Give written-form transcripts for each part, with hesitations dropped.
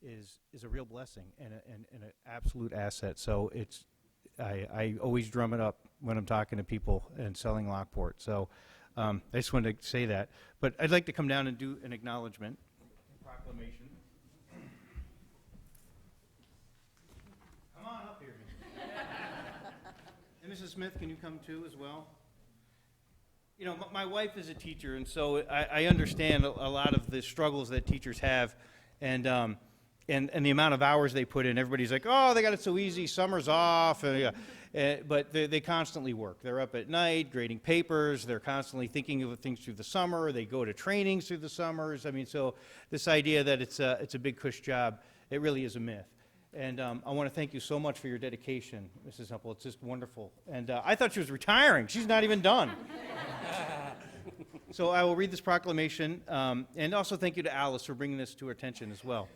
is a real blessing and an absolute asset. So I always drum it up when I'm talking to people and selling Lockport. So I just wanted to say that. But I'd like to come down and do an acknowledgement, proclamation. Come on up here. And Mrs. Smith, can you come too as well? You know, my wife is a teacher, and so I understand a lot of the struggles that teachers have, and the amount of hours they put in. Everybody's like, oh, they got it so easy, summer's off, but they constantly work. They're up at night grading papers. They're constantly thinking of things through the summer. They go to trainings through the summers. I mean, so this idea that it's a big cush job, it really is a myth. And I want to thank you so much for your dedication, Mrs. Semple. It's just wonderful. And I thought she was retiring. She's not even done. So I will read this proclamation, and also thank you to Alice for bringing this to our attention as well.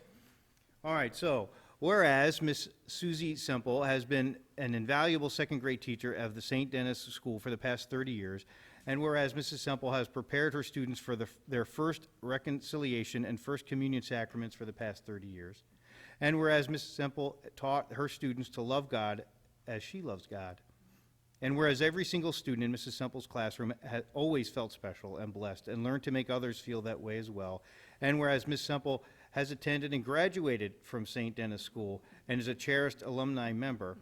All right, so whereas Miss Susie Semple has been an invaluable second-grade teacher of the St. Denis School for the past 30 years, and whereas Mrs. Semple has prepared her students for their first reconciliation and first communion sacraments for the past 30 years, and whereas Mrs. Semple taught her students to love God as she loves God, and whereas every single student in Mrs. Semple's classroom has always felt special and blessed and learned to make others feel that way as well, and whereas Ms. Semple has attended and graduated from St. Denis School and is a cherished alumni member,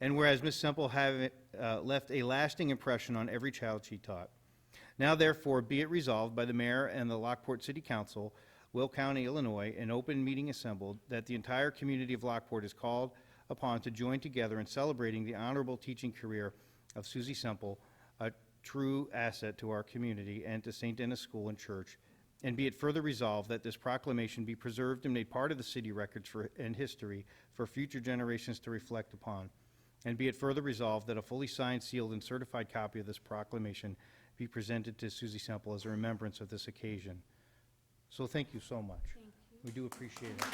and whereas Ms. Semple have left a lasting impression on every child she taught. Now therefore be it resolved by the Mayor and the Lockport City Council, Will County, Illinois, an open meeting assembled, that the entire community of Lockport is called upon to join together in celebrating the honorable teaching career of Susie Semple, a true asset to our community and to St. Denis School and Church. And be it further resolved that this proclamation be preserved and made part of the city records and history for future generations to reflect upon. And be it further resolved that a fully signed, sealed, and certified copy of this proclamation be presented to Susie Semple as a remembrance of this occasion. So thank you so much. Thank you. We do appreciate it.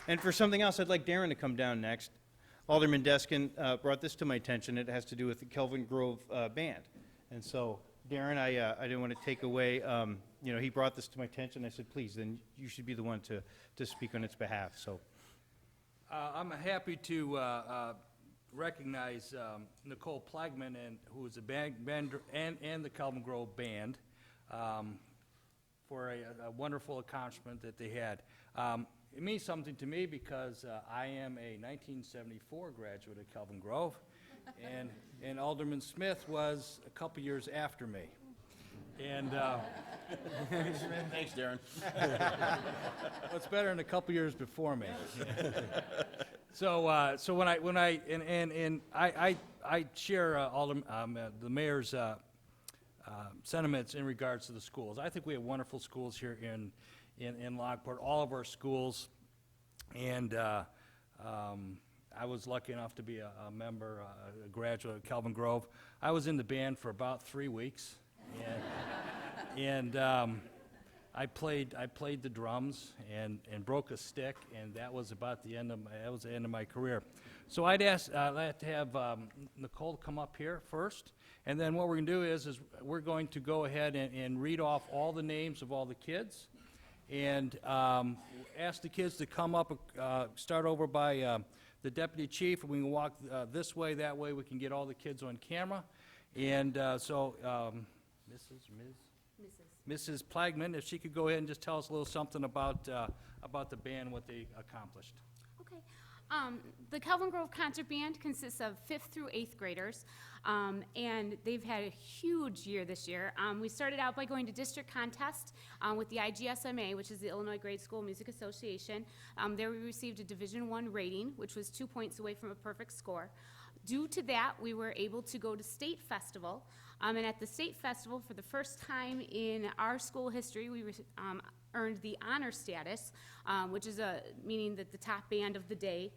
And for something else, I'd like Darren to come down next. Alderman Deskin brought this to my attention. It has to do with the Kelvin Grove Band. And so, Darren, I didn't want to take away, he brought this to my attention. I said, please, then you should be the one to speak on its behalf. So, I'm happy to recognize Nicole Plagman, who is the band and the Kelvin Grove Band, for a wonderful accomplishment that they had. It means something to me because I am a 1974 graduate of Kelvin Grove, and Alderman Smith was a couple years after me. And thanks, Darren. what's better than a couple years before me? So when I share the mayor's sentiments in regards to the schools. I think we have wonderful schools here in Lockport, all of our schools, and I was lucky enough to be a member, a graduate of Kelvin Grove. I was in the band for about 3 weeks, and I played the drums and broke a stick, and that was about the end of my career. So I'd like to have Nicole come up here first, and then what we're going to do is we're going to go ahead and read off all the names of all the kids, and ask the kids to come up, start over by the deputy chief, and we can walk this way, that way, we can get all the kids on camera. And Mrs. Plagman, if she could go ahead and just tell us a little something about the band, what they accomplished. Okay. The Kelvin Grove Concert Band consists of 5th through 8th graders, and they've had a huge year this year. We started out by going to district contest with the IGSMA, which is the Illinois Grade School Music Association. There we received a Division I rating, which was 2 points away from a perfect score. Due to that, we were able to go to State Festival, and at the State Festival, for the first time in our school history, we earned the honor status, which is meaning that the top band of the day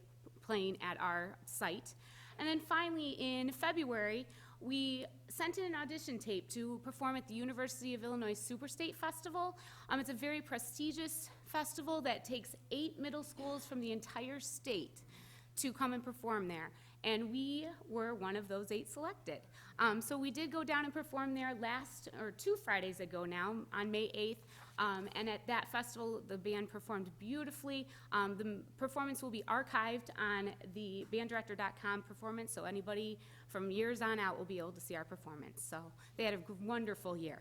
playing at our site. And then finally, in February, we sent in an audition tape to perform at the University of Illinois Super State Festival. It's a very prestigious festival that takes 8 middle schools from the entire state to come and perform there. And we were one of those 8 selected. So we did go down and perform there 2 Fridays ago now, on May 8th. And at that festival, the band performed beautifully. The performance will be archived on the banddirector.com performance, so anybody from years on out will be able to see our performance. So they had a wonderful year.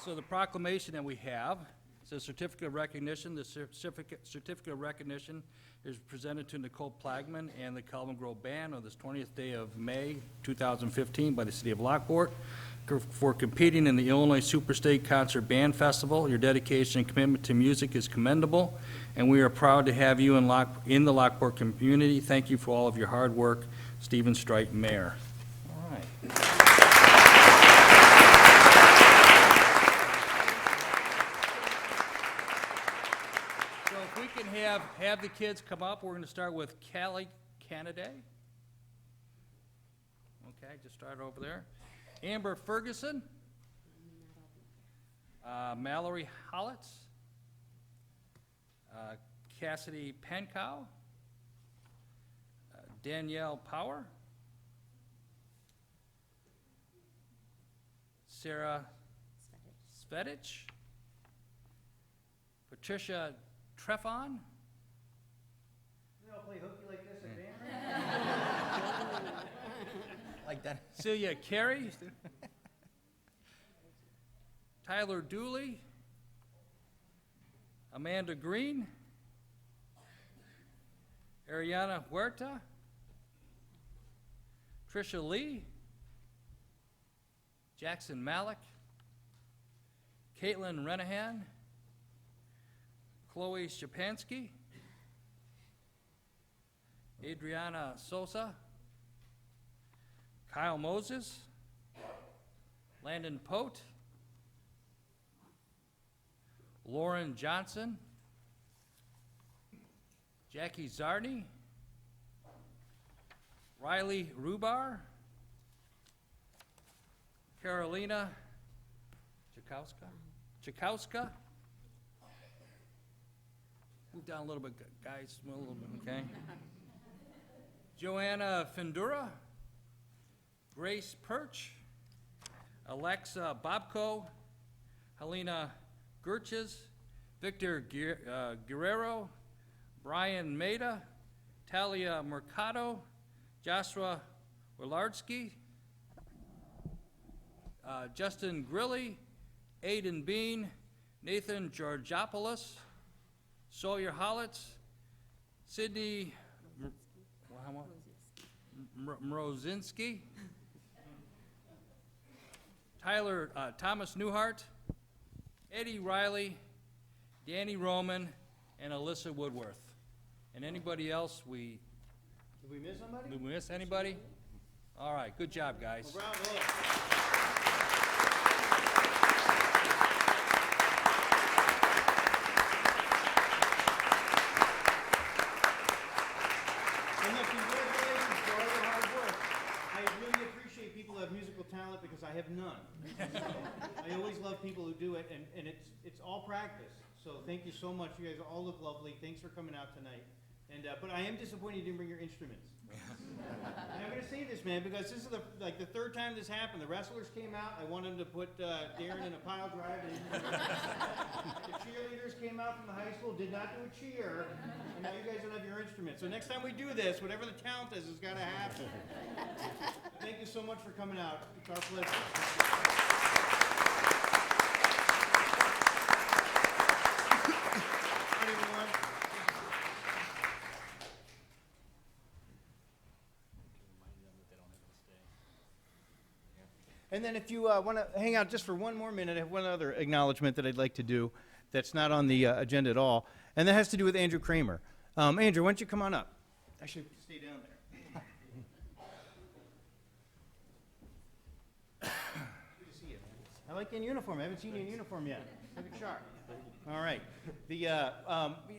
So the proclamation that we have, it's a certificate of recognition. The certificate of recognition is presented to Nicole Plagman and the Calvin Grove Band on this 20th day of May 2015 by the City of Lockport for competing in the Illinois Superstate Concert Band Festival. Your dedication and commitment to music is commendable, and we are proud to have you in the Lockport community. Thank you for all of your hard work. Stephen Strite, Mayor. All right. So if we can have the kids come up, we're going to start with Callie Canaday. Okay, just start over there. Amber Ferguson. Mallory Hollitz. Cassidy Pankow. Danielle Power. Sarah Svedich. Patricia Trefon. We all play hooky like this at band? Like that. Celia Carey. Tyler Dooley. Amanda Green. Ariana Huerta. Tricia Lee. Jackson Malik. Caitlin Renahan. Chloe Shapansky. Adriana Sosa. Kyle Moses. Landon Pote. Lauren Johnson. Jackie Zarni. Riley Rubar. Carolina Chakowska. Move down a little bit, guys, a little bit, okay? Joanna Findura. Grace Perch. Alexa Bobko. Helena Gerches. Victor Guerrero. Brian Maida. Talia Mercado. Joshua Wilarski. Justin Grilly. Aiden Bean. Nathan Georgopoulos. Sawyer Hollitz. Sydney Mrozinski. Tyler Thomas Newhart. Eddie Riley. Danny Roman. And Alyssa Woodworth. And anybody else Did we miss somebody? did we miss anybody? All right, good job, guys. Well, bravo. And look, congratulations for all your hard work. I really appreciate people who have musical talent because I have none. I always love people who do it, and it's all practice. So thank you so much. You guys all look lovely. Thanks for coming out tonight. And but I am disappointed you didn't bring your instruments. And I'm gonna say this, man, because this is the third time this happened. The wrestlers came out. I wanted to put Darren in a pile drive. The cheerleaders came out from the high school, did not do a cheer, and now you guys don't have your instruments. So next time we do this, whatever the count is got to happen. Thank you so much for coming out. It's our pleasure. Hi, everyone. And then if you want to hang out just for one more minute, I have one other acknowledgement that I'd like to do that's not on the agenda at all, and that has to do with Andrew Kramer. Andrew, why don't you come on up? Actually, stay down there. Good to see you. I like you in uniform. I haven't seen you in uniform yet. Look at sharp. All right.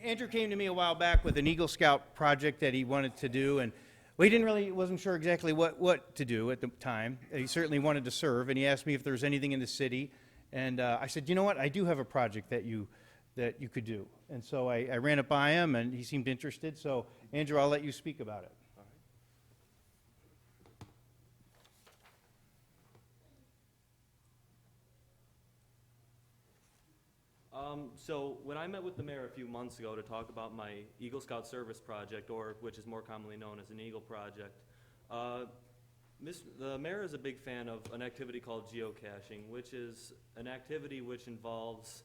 Andrew came to me a while back with an Eagle Scout project that he wanted to do, and Well, he wasn't sure exactly what to do at the time. He certainly wanted to serve, and he asked me if there was anything in the city. And I said, you know what, I do have a project that you could do. And so I ran it by him, and he seemed interested. So, Andrew, I'll let you speak about it. So when I met with the mayor a few months ago to talk about my Eagle Scout Service Project, or which is more commonly known as an Eagle Project, the mayor is a big fan of an activity called geocaching, which is an activity which involves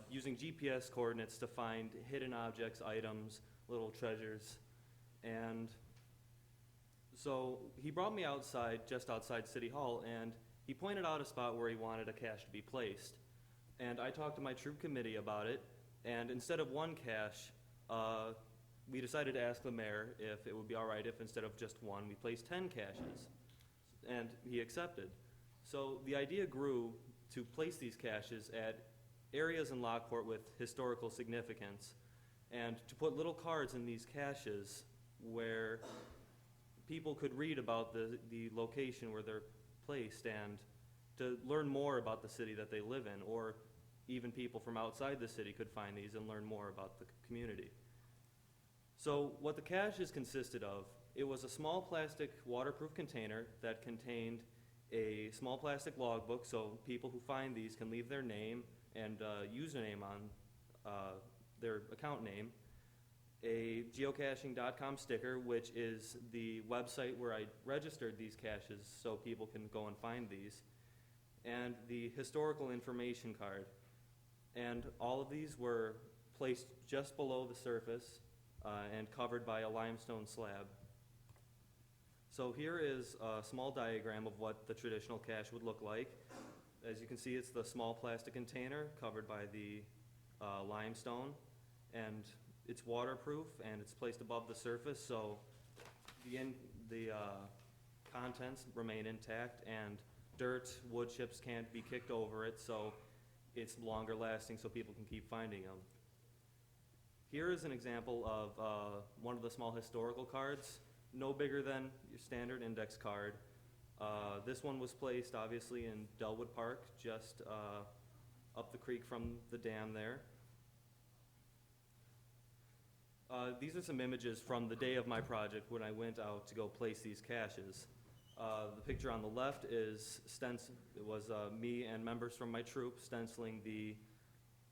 using GPS coordinates to find hidden objects, items, little treasures. And so he brought me outside, just outside City Hall, and he pointed out a spot where he wanted a cache to be placed. And I talked to my troop committee about it, and instead of one cache, we decided to ask the mayor if it would be all right if instead of just one, we placed 10 caches. And he accepted. So the idea grew to place these caches at areas in Lockport with historical significance, and to put little cards in these caches where people could read about the location where they're placed, and to learn more about the city that they live in, or even people from outside the city could find these and learn more about the community. So what the caches consisted of, it was a small plastic waterproof container that contained a small plastic logbook, so people who find these can leave their name and username on their account name, a geocaching.com sticker, which is the website where I registered these caches so people can go and find these, and the historical information card. And all of these were placed just below the surface and covered by a limestone slab. So here is a small diagram of what the traditional cache would look like. As you can see, it's the small plastic container covered by the limestone, and it's waterproof, and it's placed above the surface, so the contents remain intact, and dirt, wood chips can't be kicked over it, so it's longer lasting so people can keep finding them. Here is an example of one of the small historical cards, no bigger than your standard index card. This one was placed obviously in Delwood Park, just up the creek from the dam there. These are some images from the day of my project when I went out to go place these caches. The picture on the left is it was me and members from my troop stenciling the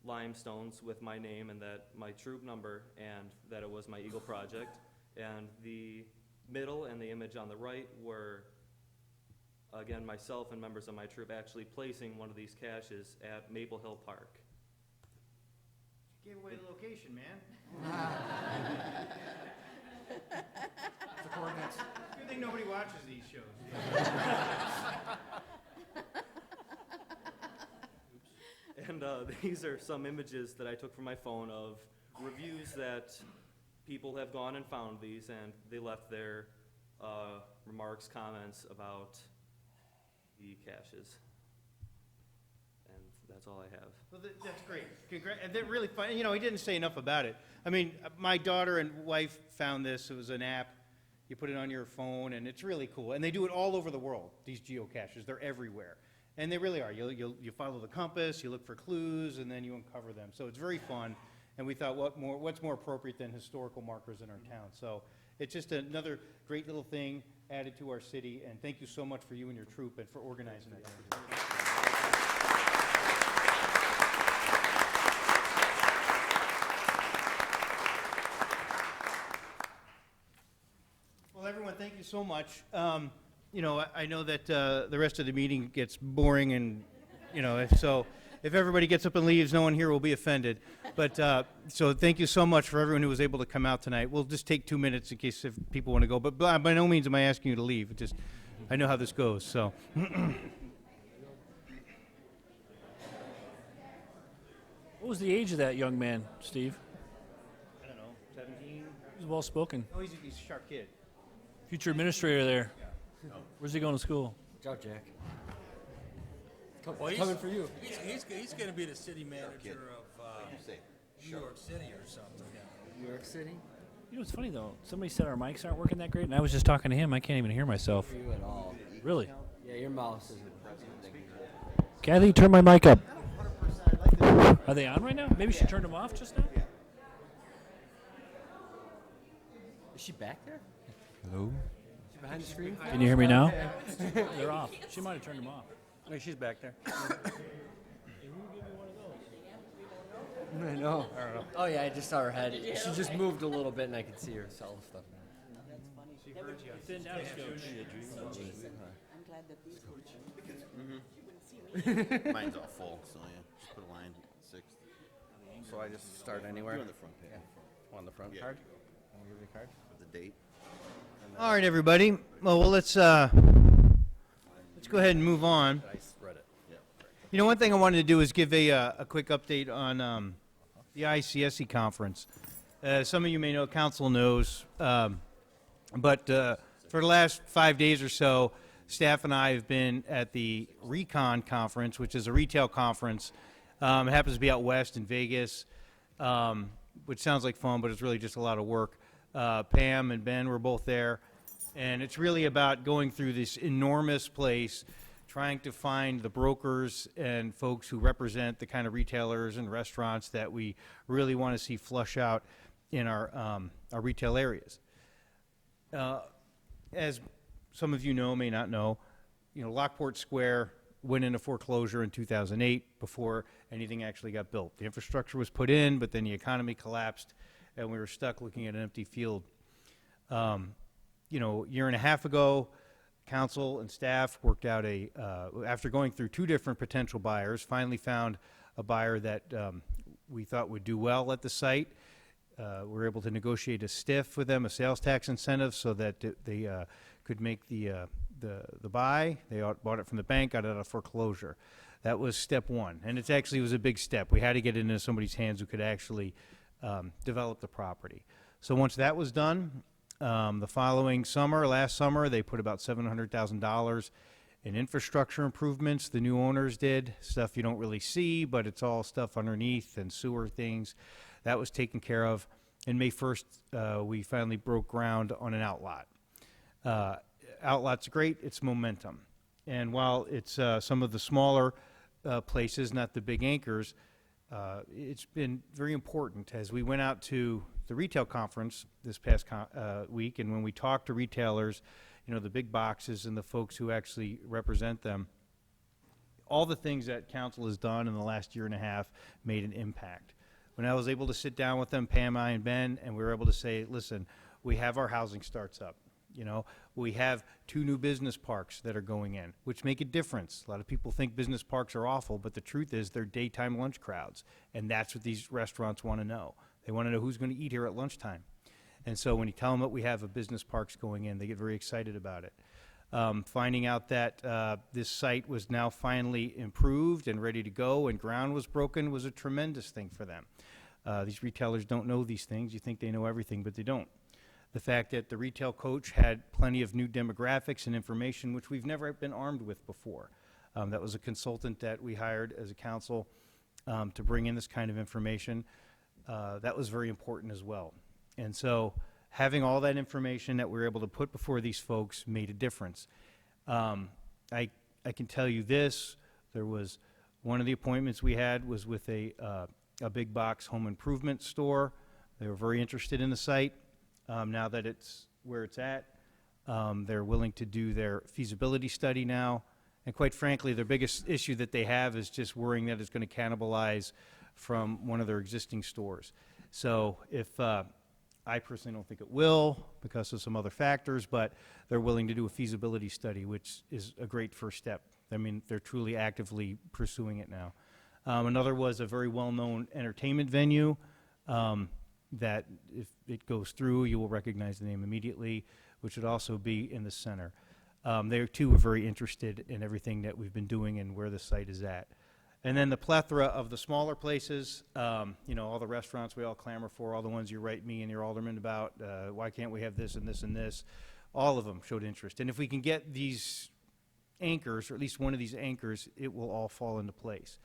limestones with my name and my troop number, and that it was my Eagle project. And the middle and the image on the right were, again, myself and members of my troop actually placing one of these caches at Maple Hill Park. Gave away the location, man. The coordinates. Good thing nobody watches these shows. And these are some images that I took from my phone of reviews that people have gone and found these, and they left their remarks, comments about the caches. And that's all I have. Well, that's great. And they're really fun. You know, he didn't say enough about it. I mean, my daughter and wife found this. It was an app. You put it on your phone, and it's really cool. And they do it all over the world, these geocaches. They're everywhere. And they really are. You follow the compass, you look for clues, and then you uncover them. So it's very fun. And we thought, what's more appropriate than historical markers in our town? So it's just another great little thing added to our city. And thank you so much for you and your troop and for organizing that. Well, everyone, thank you so much. You know, I know that the rest of the meeting gets boring, and, you know, if everybody gets up and leaves, no one here will be offended. But, so thank you so much for everyone who was able to come out tonight. We'll just take 2 minutes in case if people want to go. But by no means am I asking you to leave. It just, I know how this goes, so. What was the age of that young man, Steve? I don't know, 17? He was well-spoken. Oh, he's a sharp kid. Future administrator there. Where's he going to school? Ciao, Jack. Well, Coming for you. He's going to be the city manager of New York City or something. New York City? You know what's funny though? Somebody said our mics aren't working that great, and I was just talking to him. I can't even hear myself. You at all. Really? Yeah, your mouse isn't. Kathy, turn my mic up. Are they on right now? Maybe she turned them off just now. Is she back there? Hello? Is she behind the screen? Can you hear me now? They're off. She might have turned them off. Wait, she's back there. I know. Oh yeah, I just saw her head. She just moved a little bit and I could see her sell stuff. Thinned out, Coach. Mine's all full, so yeah, just put a line, 6. So I just start anywhere? Do on the front page, On the front Yeah. card? I'll give you the card. with the date. All right, everybody. Well, let's go ahead and move on. I spread it. You know, one thing I wanted to do is give a quick update on the ICSC conference. Some of you may know, council knows, but for the last 5 days or so, staff and I have been at the Recon Conference, which is a retail conference. It happens to be out west in Vegas, which sounds like fun, but it's really just a lot of work. Pam and Ben were both there, and it's really about going through this enormous place, trying to find the brokers and folks who represent the kind of retailers and restaurants that we really want to see flush out in our retail areas. As some of you know, may not know, Lockport Square went into foreclosure in 2008 before anything actually got built. The infrastructure was put in, but then the economy collapsed, and we were stuck looking at an empty field. A year and a half ago, council and staff worked out after going through 2 different potential buyers, finally found a buyer that we thought would do well at the site. We were able to negotiate a STIF with them, a sales tax incentive, so that they could make the buy. They bought it from the bank, got it out of foreclosure. That was step 1, and it actually was a big step. We had to get it into somebody's hands who could actually develop the property. So once that was done, the following summer, last summer, they put about $700,000 in infrastructure improvements. The new owners did stuff you don't really see, but it's all stuff underneath and sewer things. That was taken care of. And May 1st, we finally broke ground on an outlot. Outlot's great. It's momentum. And while it's some of the smaller places, not the big anchors, it's been very important. As we went out to the retail conference this past week, and when we talked to retailers, the big boxes and the folks who actually represent them, all the things that council has done in the last year and a half made an impact. When I was able to sit down with them, Pam, I, and Ben, and we were able to say, listen, we have our housing starts up. We have 2 new business parks that are going in, which make a difference. A lot of people think business parks are awful, but the truth is they're daytime lunch crowds, and that's what these restaurants want to know. They want to know who's going to eat here at lunchtime. And so when you tell them that we have a business parks going in, they get very excited about it. Finding out that this site was now finally improved and ready to go and ground was broken was a tremendous thing for them. These retailers don't know these things. You think they know everything, but they don't. The fact that the retail coach had plenty of new demographics and information, which we've never been armed with before. That was a consultant that we hired as a council to bring in this kind of information. That was very important as well. And so having all that information that we were able to put before these folks made a difference. I can tell you this, there was one of the appointments we had was with a big box home improvement store. They were very interested in the site. Now that it's where it's at, they're willing to do their feasibility study now. And quite frankly, their biggest issue that they have is just worrying that it's going to cannibalize from one of their existing stores. So if I personally don't think it will because of some other factors, but they're willing to do a feasibility study, which is a great first step. I mean, they're truly actively pursuing it now. Another was a very well-known entertainment venue that if it goes through, you will recognize the name immediately, which would also be in the center. They too were very interested in everything that we've been doing and where the site is at. And then the plethora of the smaller places, all the restaurants we all clamor for, all the ones you write me and your alderman about, why can't we have this and this and this, all of them showed interest. And if we can get these anchors, or at least one of these anchors, it will all fall into place.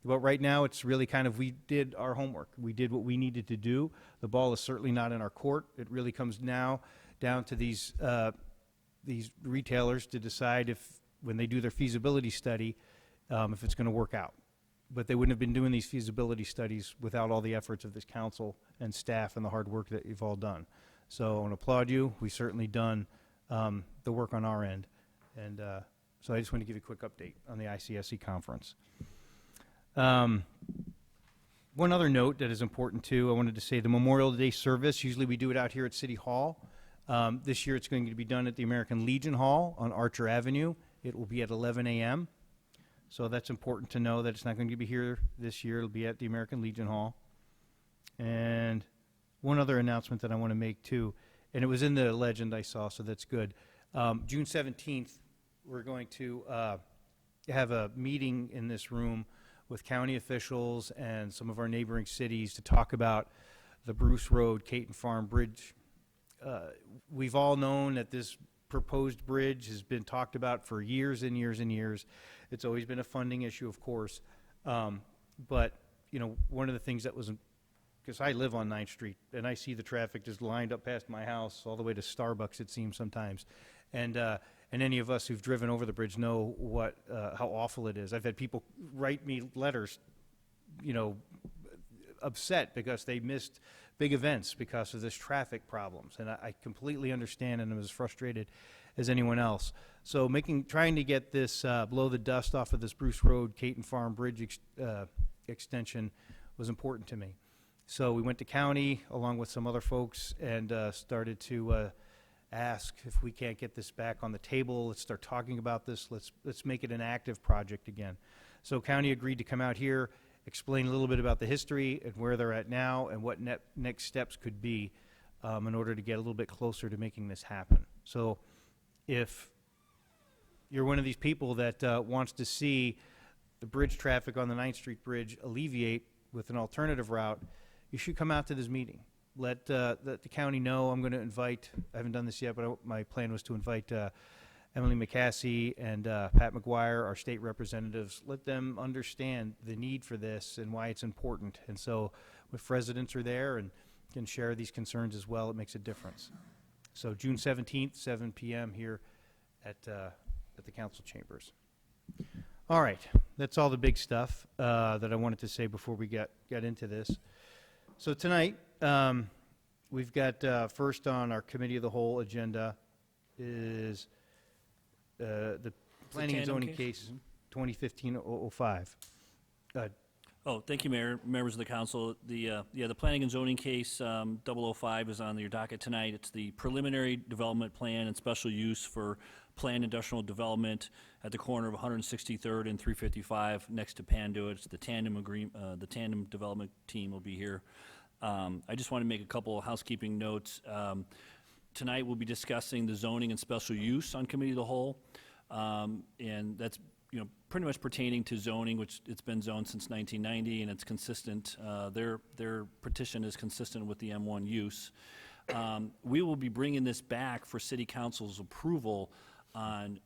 But right now, it's really kind of, we did our homework. We did what we needed to do. The ball is certainly not in our court. It really comes now down to these retailers to decide if, when they do their feasibility study, if it's going to work out. But they wouldn't have been doing these feasibility studies without all the efforts of this council and staff and the hard work that you've all done. So I want to applaud you. We've certainly done the work on our end. And so I just want to give you a quick update on the ICSC conference. One other note that is important too, I wanted to say the Memorial Day service, usually we do it out here at City Hall. This year it's going to be done at the American Legion Hall on Archer Avenue. It will be at 11 a.m. So that's important to know that it's not going to be here this year. It'll be at the American Legion Hall. And one other announcement that I want to make too, and it was in the legend I saw, so that's good. June 17th, we're going to have a meeting in this room with county officials and some of our neighboring cities to talk about the Bruce Road Caton Farm Bridge. We've all known that this proposed bridge has been talked about for years and years and years. It's always been a funding issue, of course. But, you know, one of the things that was, because I live on 9th Street, and I see the traffic just lined up past my house all the way to Starbucks, it seems sometimes. And any of us who've driven over the bridge know what, how awful it is. I've had people write me letters, you know, upset because they missed big events because of this traffic problems. And I completely understand, and I'm as frustrated as anyone else. So trying to get this, blow the dust off of this Bruce Road Caton Farm Bridge extension was important to me. So we went to county along with some other folks and started to ask if we can't get this back on the table. Let's start talking about this. Let's make it an active project again. So county agreed to come out here, explain a little bit about the history and where they're at now and what next steps could be in order to get a little bit closer to making this happen. So if you're one of these people that wants to see the bridge traffic on the 9th Street Bridge alleviate with an alternative route, you should come out to this meeting. Let the county know. I'm going to invite, I haven't done this yet, but my plan was to invite Emily McCaskey and Pat McGuire, our state representatives. Let them understand the need for this and why it's important. And so if residents are there and can share these concerns as well, it makes a difference. So June 17th, 7 p.m. here at the council chambers. All right, that's all the big stuff that I wanted to say before we get into this. So tonight, we've got first on our committee of the whole agenda is the planning and tandem zoning case? case 2015-005. Oh, thank you, Mayor, members of the council. The planning and zoning case 005 is on your docket tonight. It's the preliminary development plan and special use for planned industrial development at the corner of 163rd and 355 next to Panduit. It's the tandem development team will be here. I just want to make a couple of housekeeping notes. Tonight we'll be discussing the zoning and special use on committee of the whole, and that's pretty much pertaining to zoning, which it's been zoned since 1990, and it's consistent. Their petition is consistent with the M1 use. We will be bringing this back for City Council's approval on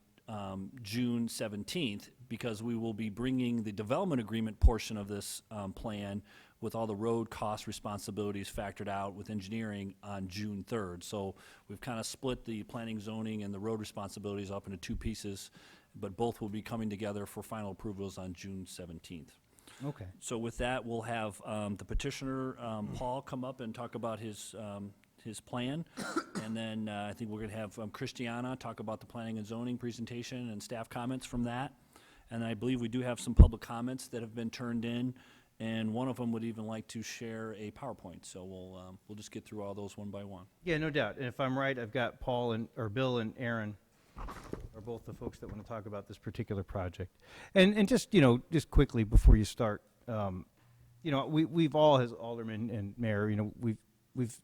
June 17th, because we will be bringing the development agreement portion of this plan with all the road cost responsibilities factored out with engineering on June 3rd. So we've kind of split the planning, zoning, and the road responsibilities up into two pieces, but both will be coming together for final approvals on June 17th. Okay. So with that, we'll have the petitioner, Paul, come up and talk about his plan. And then I think we're going to have Christiana talk about the planning and zoning presentation and staff comments from that. And I believe we do have some public comments that have been turned in, and one of them would even like to share a PowerPoint. So we'll just get through all those one by one. Yeah, no doubt. And if I'm right, I've got Bill and Aaron are both the folks that want to talk about this particular project. And just, just quickly before you start, we've all, as alderman and mayor, we've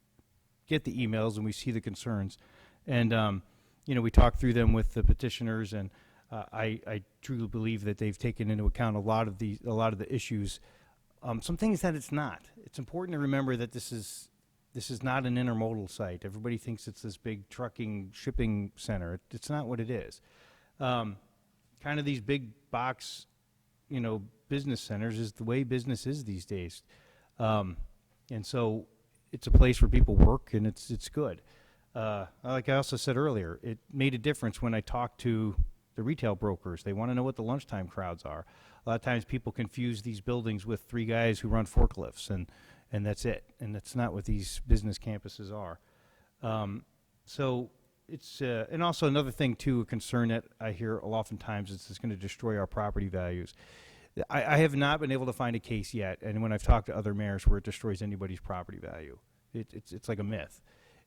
get the emails and we see the concerns. And, we talk through them with the petitioners, and I truly believe that they've taken into account a lot of the issues. Some things that it's not. It's important to remember that this is not an intermodal site. Everybody thinks it's this big trucking shipping center. It's not what it is. Kind of these big box business centers is the way business is these days. And so it's a place where people work, and it's good. Like I also said earlier, it made a difference when I talked to the retail brokers. They want to know what the lunchtime crowds are. A lot of times people confuse these buildings with 3 guys who run forklifts, and that's it. And that's not what these business campuses are. So it's, and also another thing too, a concern that I hear oftentimes is it's going to destroy our property values. I have not been able to find a case yet, and when I've talked to other mayors, where it destroys anybody's property value. It's like a myth.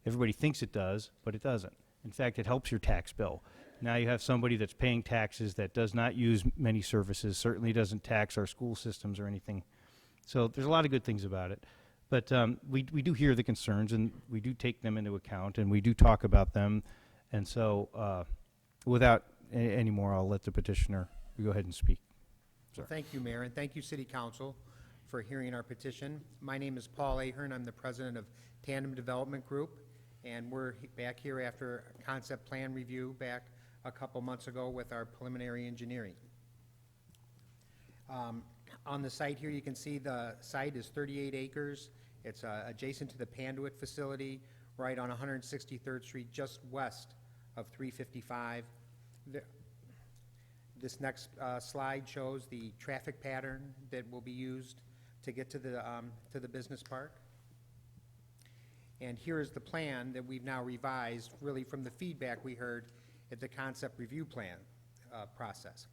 Everybody thinks it does, but it doesn't. In fact, it helps your tax bill. Now you have somebody that's paying taxes that does not use many services, certainly doesn't tax our school systems or anything. So there's a lot of good things about it. But we do hear the concerns, and we do take them into account, and we do talk about them. And so without any more, I'll let the petitioner go ahead and speak. Well, thank you, Mayor, and thank you, City Council, for hearing our petition. My name is Paul Ahern. I'm the president of Tandem Development Group, and we're back here after a concept plan review back a couple months ago with our preliminary engineering. On the site here, you can see the site is 38 acres. It's adjacent to the Panduit facility, right on 163rd Street, just west of 355. This next slide shows the traffic pattern that will be used to get to the business park. And here is the plan that we've now revised, really from the feedback we heard at the concept review plan process.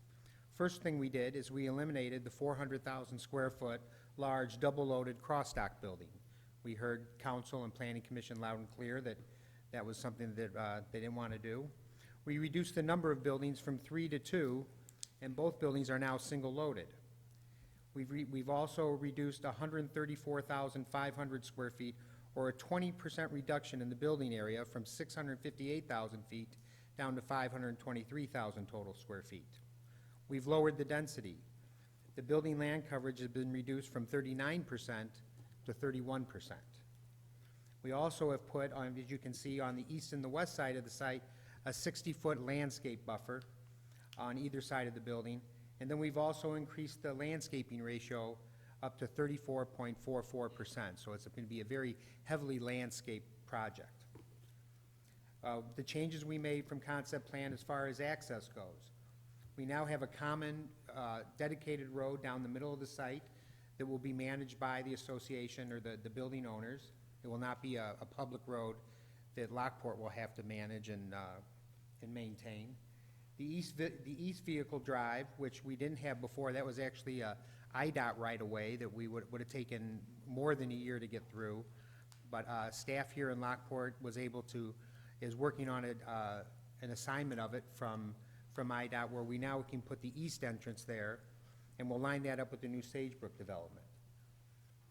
First thing we did is we eliminated the 400,000 square foot large double-loaded cross-dock building. We heard council and planning commission loud and clear that that was something that they didn't want to do. We reduced the number of buildings from 3 to 2, and both buildings are now single-loaded. We've also reduced 134,500 square feet, or a 20% reduction in the building area from 658,000 feet down to 523,000 total square feet. We've lowered the density. The building land coverage has been reduced from 39% to 31%. We also have put, as you can see, on the east and the west side of the site, a 60-foot landscape buffer on either side of the building. And then we've also increased the landscaping ratio up to 34.44%. So it's going to be a very heavily landscaped project. The changes we made from concept plan as far as access goes. We now have a common dedicated road down the middle of the site that will be managed by the association or the building owners. It will not be a public road that Lockport will have to manage and maintain. The East Vehicle Drive, which we didn't have before, that was actually a IDOT right-of-way that we would have taken more than a year to get through. But staff here in Lockport is working on an assignment of it from IDOT, where we now can put the east entrance there, and we'll line that up with the new Sagebrook development.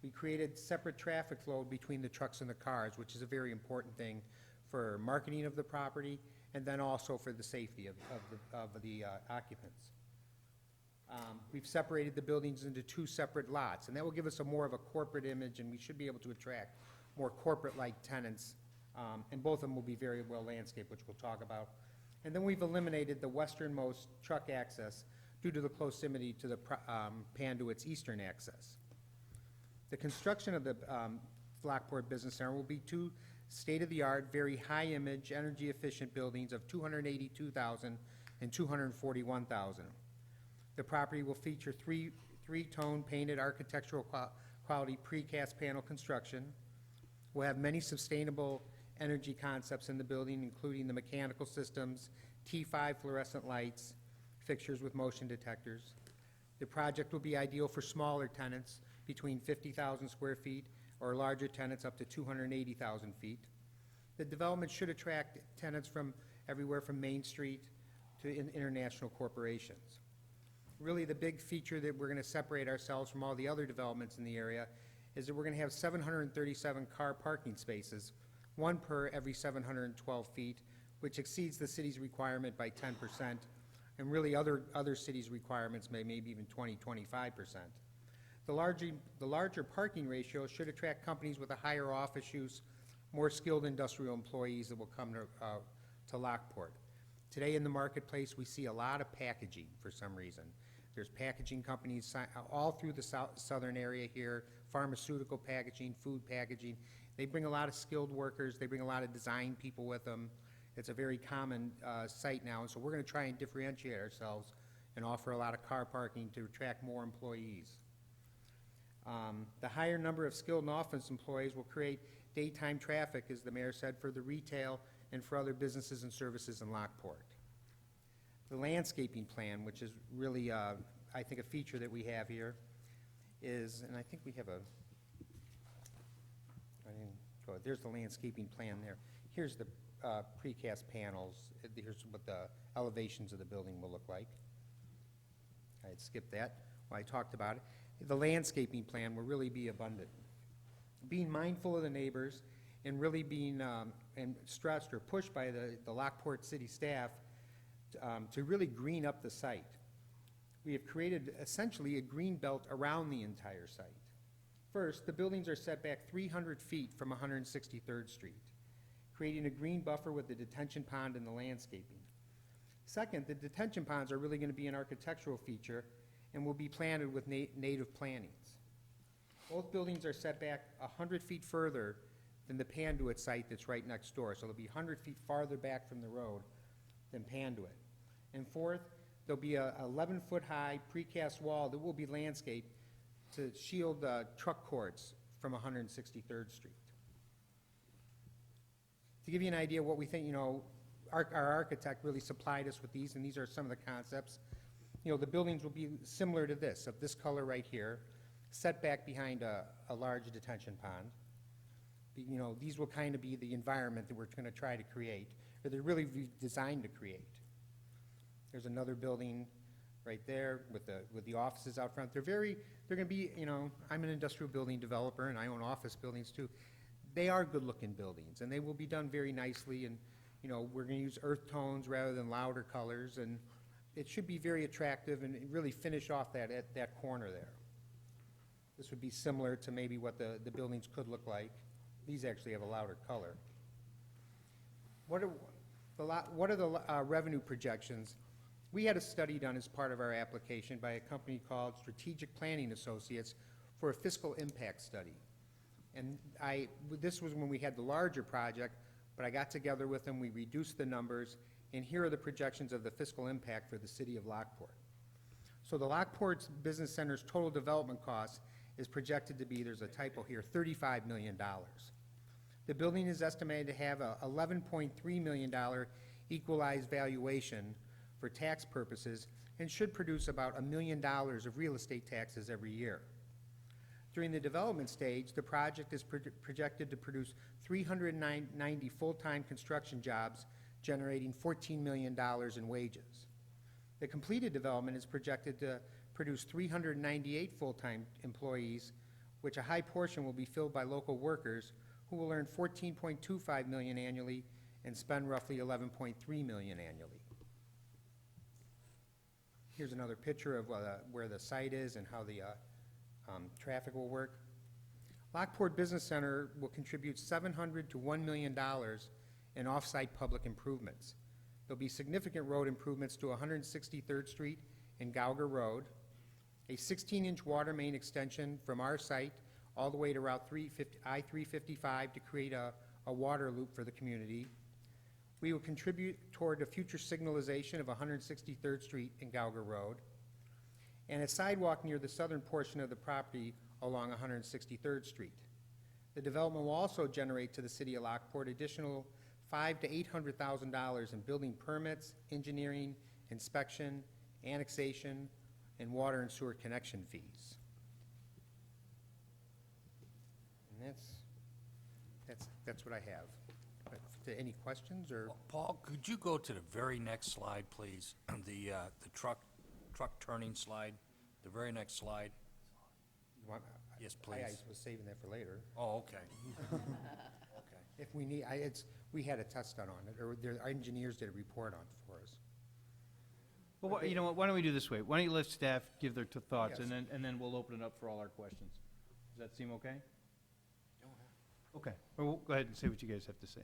We created separate traffic flow between the trucks and the cars, which is a very important thing for marketing of the property, and then also for the safety of the occupants. We've separated the buildings into 2 separate lots, and that will give us more of a corporate image, and we should be able to attract more corporate-like tenants, and both of them will be very well landscaped, which we'll talk about. And then we've eliminated the westernmost truck access due to the proximity to the Panduit's eastern access. The construction of the Lockport Business Center will be 2 state-of-the-art, very high-image, energy-efficient buildings of 282,000 and 241,000. The property will feature three-tone painted architectural quality precast panel construction. We'll have many sustainable energy concepts in the building, including the mechanical systems, T5 fluorescent lights, fixtures with motion detectors. The project will be ideal for smaller tenants between 50,000 square feet or larger tenants up to 280,000 feet. The development should attract tenants from everywhere from Main Street to international corporations. Really, the big feature that we're going to separate ourselves from all the other developments in the area is that we're going to have 737 car parking spaces, 1 per every 712 feet, which exceeds the city's requirement by 10%, and really other cities' requirements maybe even 20-25%. The larger parking ratio should attract companies with a higher office use, more skilled industrial employees that will come to Lockport. Today in the marketplace, we see a lot of packaging for some reason. There's packaging companies all through the southern area here, pharmaceutical packaging, food packaging. They bring a lot of skilled workers, they bring a lot of design people with them. It's a very common site now, and so we're going to try and differentiate ourselves and offer a lot of car parking to attract more employees. The higher number of skilled and office employees will create daytime traffic, as the mayor said, for the retail and for other businesses and services in Lockport. The landscaping plan, which is really, I think, a feature that we have here, is, and I think we have there's the landscaping plan there. Here's the precast panels. Here's what the elevations of the building will look like. I had skipped that when I talked about it. The landscaping plan will really be abundant. Being mindful of the neighbors and really being and stressed or pushed by the Lockport City staff to really green up the site. We have created essentially a green belt around the entire site. First, the buildings are set back 300 feet from 163rd Street, creating a green buffer with the detention pond and the landscaping. Second, the detention ponds are really going to be an architectural feature and will be planted with native plantings. Both buildings are set back 100 feet further than the Panduit site that's right next door, so they'll be 100 feet farther back from the road than Panduit. And fourth, there'll be a 11-foot-high precast wall that will be landscaped to shield truck courts from 163rd Street. To give you an idea of what we think, you know, our architect really supplied us with these, and these are some of the concepts. You know, the buildings will be similar to this, of this color right here, set back behind a large detention pond. You know, these will kind of be the environment that we're going to try to create, or they're really designed to create. There's another building right there with the offices out front. They're going to be, you know, I'm an industrial building developer and I own office buildings too. They are good-looking buildings and they will be done very nicely, and, you know, we're going to use earth tones rather than louder colors, and it should be very attractive and really finish off that corner there. This would be similar to maybe what the buildings could look like. These actually have a louder color. What are the revenue projections? We had a study done as part of our application by a company called Strategic Planning Associates for a fiscal impact study. And this was when we had the larger project, but I got together with them, we reduced the numbers, and here are the projections of the fiscal impact for the city of Lockport. So the Lockport Business Center's total development cost is projected to be, there's a typo here, $35 million. The building is estimated to have a $11.3 million equalized valuation for tax purposes and should produce about $1 million of real estate taxes every year. During the development stage, the project is projected to produce 390 full-time construction jobs, generating $14 million in wages. The completed development is projected to produce 398 full-time employees, which a high portion will be filled by local workers who will earn $14.25 million annually and spend roughly $11.3 million annually. Here's another picture of where the site is and how the traffic will work. Lockport Business Center will contribute $700 to $1 million in off-site public improvements. There'll be significant road improvements to 163rd Street and Gauger Road, a 16-inch water main extension from our site all the way to Route I-355 to create a water loop for the community. We will contribute toward a future signalization of 163rd Street and Gauger Road, and a sidewalk near the southern portion of the property along 163rd Street. The development will also generate to the city of Lockport additional $500,000 to $800,000 in building permits, engineering, inspection, annexation, and water and sewer connection fees. And that's what I have. Any questions or? Paul, could you go to the very next slide, please? The truck turning slide, the very next slide. You want- Yes, I please. was saving that for later. Oh, okay. Okay. If we need, we had a test done on it, or our engineers did a report on it for us. Well, you know what, why don't we do this way? Why don't you let staff give their thoughts, Yes. and then we'll open it up for all our questions. Does that seem okay? Okay, well, go ahead and say what you guys have to say.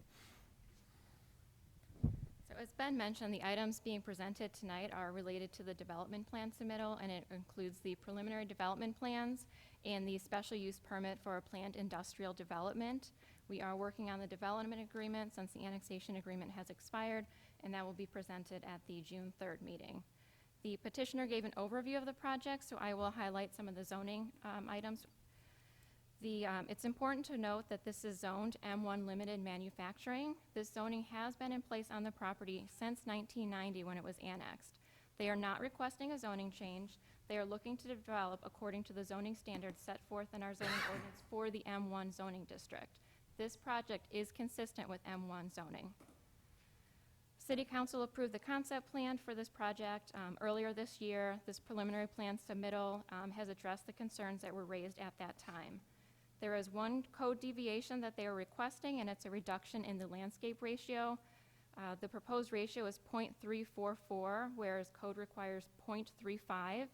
So As Ben mentioned, the items being presented tonight are related to the development plan submittal, and it includes the preliminary development plans and the special use permit for a planned industrial development. We are working on the development agreement since the annexation agreement has expired, and that will be presented at the June 3rd meeting. The petitioner gave an overview of the project, so I will highlight some of the zoning items. It's important to note that this is zoned M1 limited manufacturing. This zoning has been in place on the property since 1990 when it was annexed. They are not requesting a zoning change. They are looking to develop according to the zoning standards set forth in our zoning ordinance for the M1 zoning district. This project is consistent with M1 zoning. City Council approved the concept plan for this project earlier this year. This preliminary plan submittal has addressed the concerns that were raised at that time. There is one code deviation that they are requesting, and it's a reduction in the landscape ratio. The proposed ratio is 0.344, whereas code requires 0.35.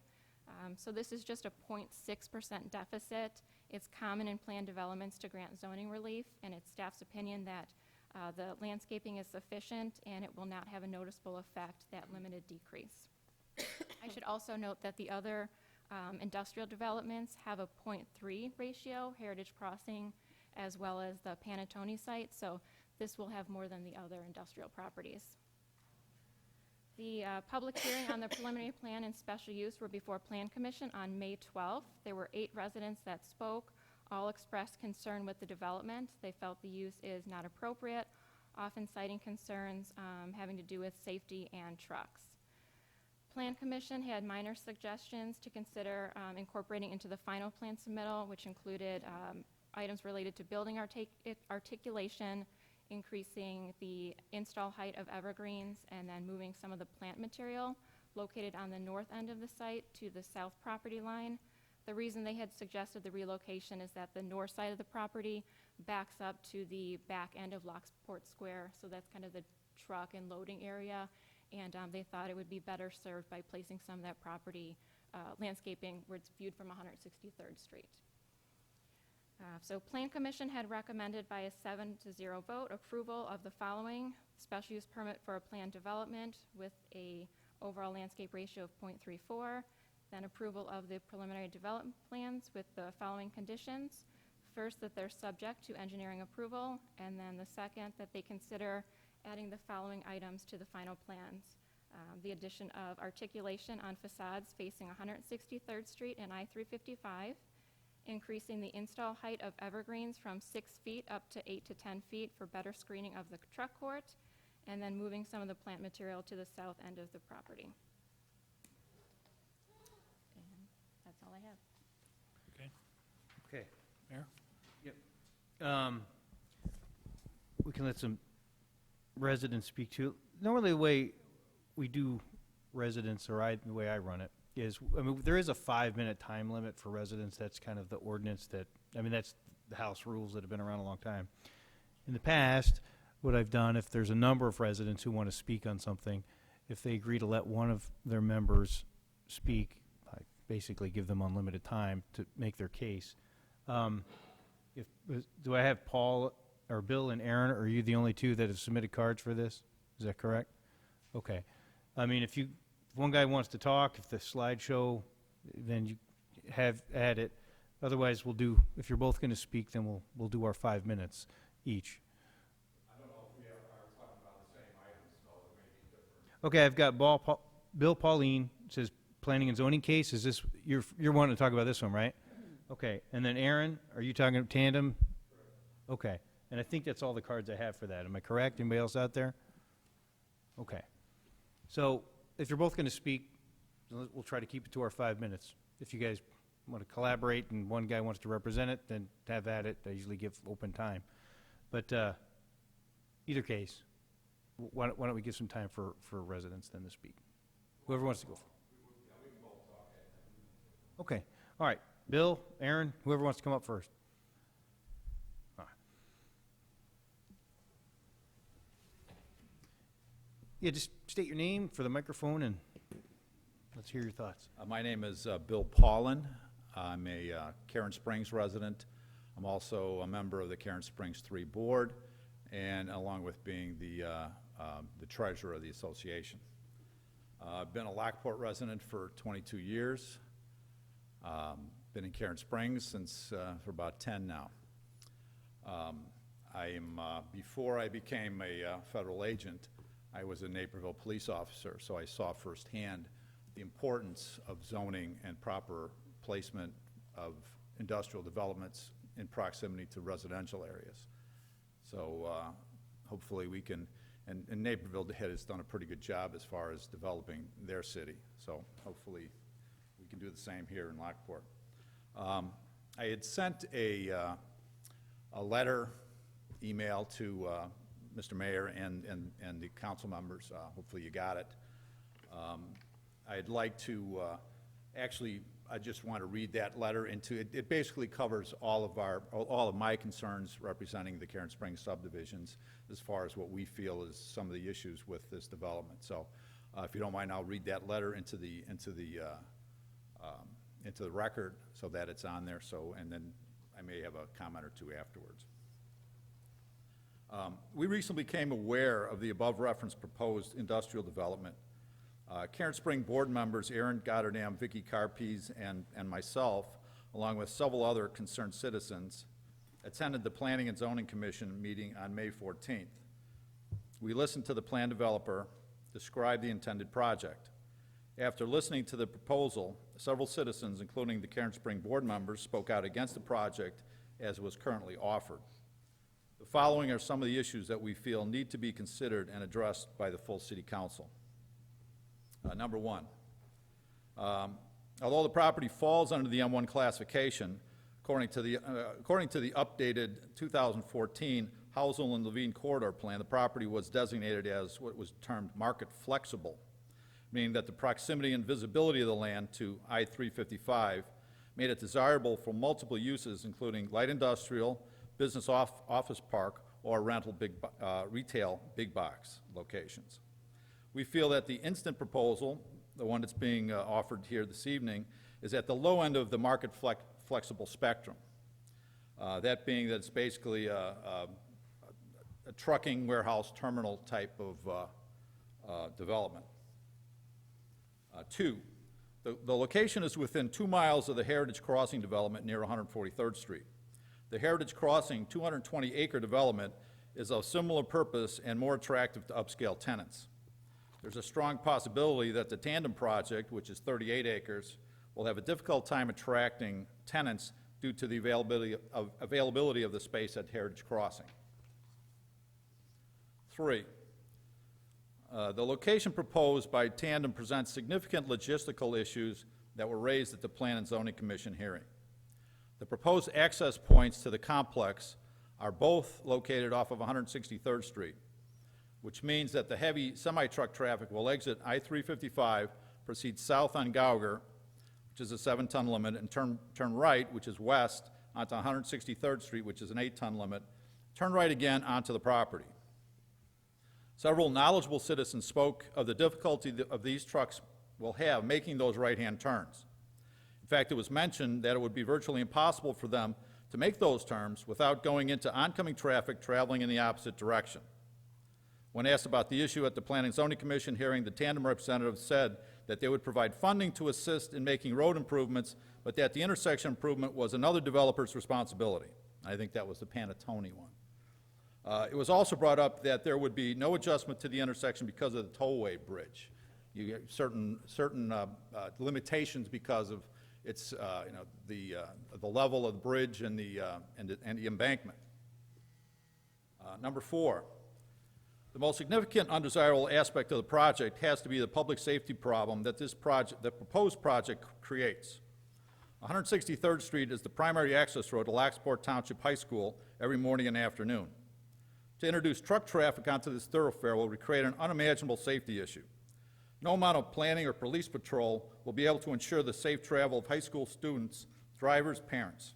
So this is just a 0.6% deficit. It's common in planned developments to grant zoning relief, and it's staff's opinion that the landscaping is sufficient and it will not have a noticeable effect, that limited decrease. I should also note that the other industrial developments have a 0.3 ratio, Heritage Crossing, as well as the Panattoni site, so this will have more than the other industrial properties. The public hearing on the preliminary plan and special use were before Plan Commission on May 12th. There were 8 residents that spoke. All expressed concern with the development. They felt the use is not appropriate, often citing concerns having to do with safety and trucks. Plan Commission had minor suggestions to consider incorporating into the final plan submittal, which included items related to building articulation, increasing the install height of evergreens, and then moving some of the plant material located on the north end of the site to the south property line. The reason they had suggested the relocation is that the north side of the property backs up to the back end of Lockport Square, so that's kind of the truck and loading area, and they thought it would be better served by placing some of that property landscaping where it's viewed from 163rd Street. So Plan Commission had recommended by a 7-0 vote approval of the following: special use permit for a planned development with a overall landscape ratio of 0.34, then approval of the preliminary development plans with the following conditions. First, that they're subject to engineering approval, and then the second, that they consider adding the following items to the final plans. The addition of articulation on facades facing 163rd Street and I-355, increasing the install height of evergreens from 6 feet up to 8 to 10 feet for better screening of the truck court, and then moving some of the plant material to the south end of the property. And that's all I have. Okay. Mayor? Yep. We can let some residents speak too. Normally, the way we do residents, or the way I run it, is, I mean, there is a 5-minute time limit for residents. That's kind of the ordinance that, I mean, that's the house rules that have been around a long time. In the past, what I've done, if there's a number of residents who want to speak on something, if they agree to let one of their members speak, I basically give them unlimited time to make their case. Do I have Paul or Bill and Aaron, or are you the only two that have submitted cards for this? Is that correct? Okay. I mean, if one guy wants to talk, if the slideshow, then you add it. Otherwise, if you're both going to speak, then we'll do our 5 minutes each. I don't know if we are talking about the same items, so it may be different. Okay, I've got Bill Pauline, says planning and zoning case. Is this, you're wanting to talk about this one, right? Okay, and then Aaron, are you talking tandem? Okay, and I think that's all the cards I have for that. Am I correct? Anybody else out there? Okay. So if you're both going to speak, we'll try to keep it to our 5 minutes. If you guys want to collaborate and one guy wants to represent it, then have at it. I usually give open time. But either case, why don't we give some time for residents then to speak? Whoever wants to go. Okay. All right. Bill, Aaron, whoever wants to come up first. All right. Yeah, just state your name for the microphone and let's hear your thoughts. My name is Bill Paulin. I'm a Karen Springs resident. I'm also a member of the Karen Springs 3 board, and along with being the the treasurer of the association. I've been a Lockport resident for 22 years. Been in Karen Springs since for about 10 now. Before I became a federal agent, I was a Naperville police officer, so I saw firsthand the importance of zoning and proper placement of industrial developments in proximity to residential areas. So hopefully we can, and Naperville has done a pretty good job as far as developing their city. So hopefully we can do the same here in Lockport. I had sent a letter, email to Mr. Mayor and the council members. Hopefully you got it. I'd like to, actually, I just want to read that letter into it. It basically covers all of my concerns representing the Karen Springs subdivisions as far as what we feel is some of the issues with this development. So if you don't mind, I'll read that letter into the record so that it's on there. So, and then I may have a comment or two afterwards. We recently became aware of the above referenced proposed industrial development. Karen Spring board members Aaron Goddardam, Vicky Carpes, and myself, along with several other concerned citizens, attended the Planning and Zoning Commission meeting on May 14th. We listened to the plan developer describe the intended project. After listening to the proposal, several citizens, including the Karen Spring board members, spoke out against the project as it was currently offered. The following are some of the issues that we feel need to be considered and addressed by the full City Council. Number one, although the property falls under the M1 classification, according to the updated 2014 Housel and Levine Corridor Plan, the property was designated as what was termed market flexible, meaning that the proximity and visibility of the land to I-355 made it desirable for multiple uses, including light industrial, business office park, or rental retail big box locations. We feel that the instant proposal, the one that's being offered here this evening, is at the low end of the market flexible spectrum. That being that it's basically a trucking warehouse terminal type of development. Two, the location is within 2 miles of the Heritage Crossing development near 143rd Street. The Heritage Crossing 220-acre development is of similar purpose and more attractive to upscale tenants. There's a strong possibility that the Tandem project, which is 38 acres, will have a difficult time attracting tenants due to the availability of the space at Heritage Crossing. 3, the location proposed by Tandem presents significant logistical issues that were raised at the Plan and Zoning Commission hearing. The proposed access points to the complex are both located off of 163rd Street, which means that the heavy semi-truck traffic will exit I-355, proceed south on Gauger, which is a 7-ton limit, and turn right, which is west, onto 163rd Street, which is an 8-ton limit, turn right again onto the property. Several knowledgeable citizens spoke of the difficulty of these trucks will have making those right-hand turns. In fact, it was mentioned that it would be virtually impossible for them to make those turns without going into oncoming traffic traveling in the opposite direction. When asked about the issue at the Planning and Zoning Commission hearing, the Tandem representative said that they would provide funding to assist in making road improvements, but that the intersection improvement was another developer's responsibility. I think that was the Panattoni one. It was also brought up that there would be no adjustment to the intersection because of the tollway bridge. You get certain limitations because of its, the level of the bridge and the embankment. Number 4. The most significant undesirable aspect of the project has to be the public safety problem that the proposed project creates. 163rd Street is the primary access road to Lockport Township High School every morning and afternoon. To introduce truck traffic onto this thoroughfare will create an unimaginable safety issue. No amount of planning or police patrol will be able to ensure the safe travel of high school students, drivers, parents.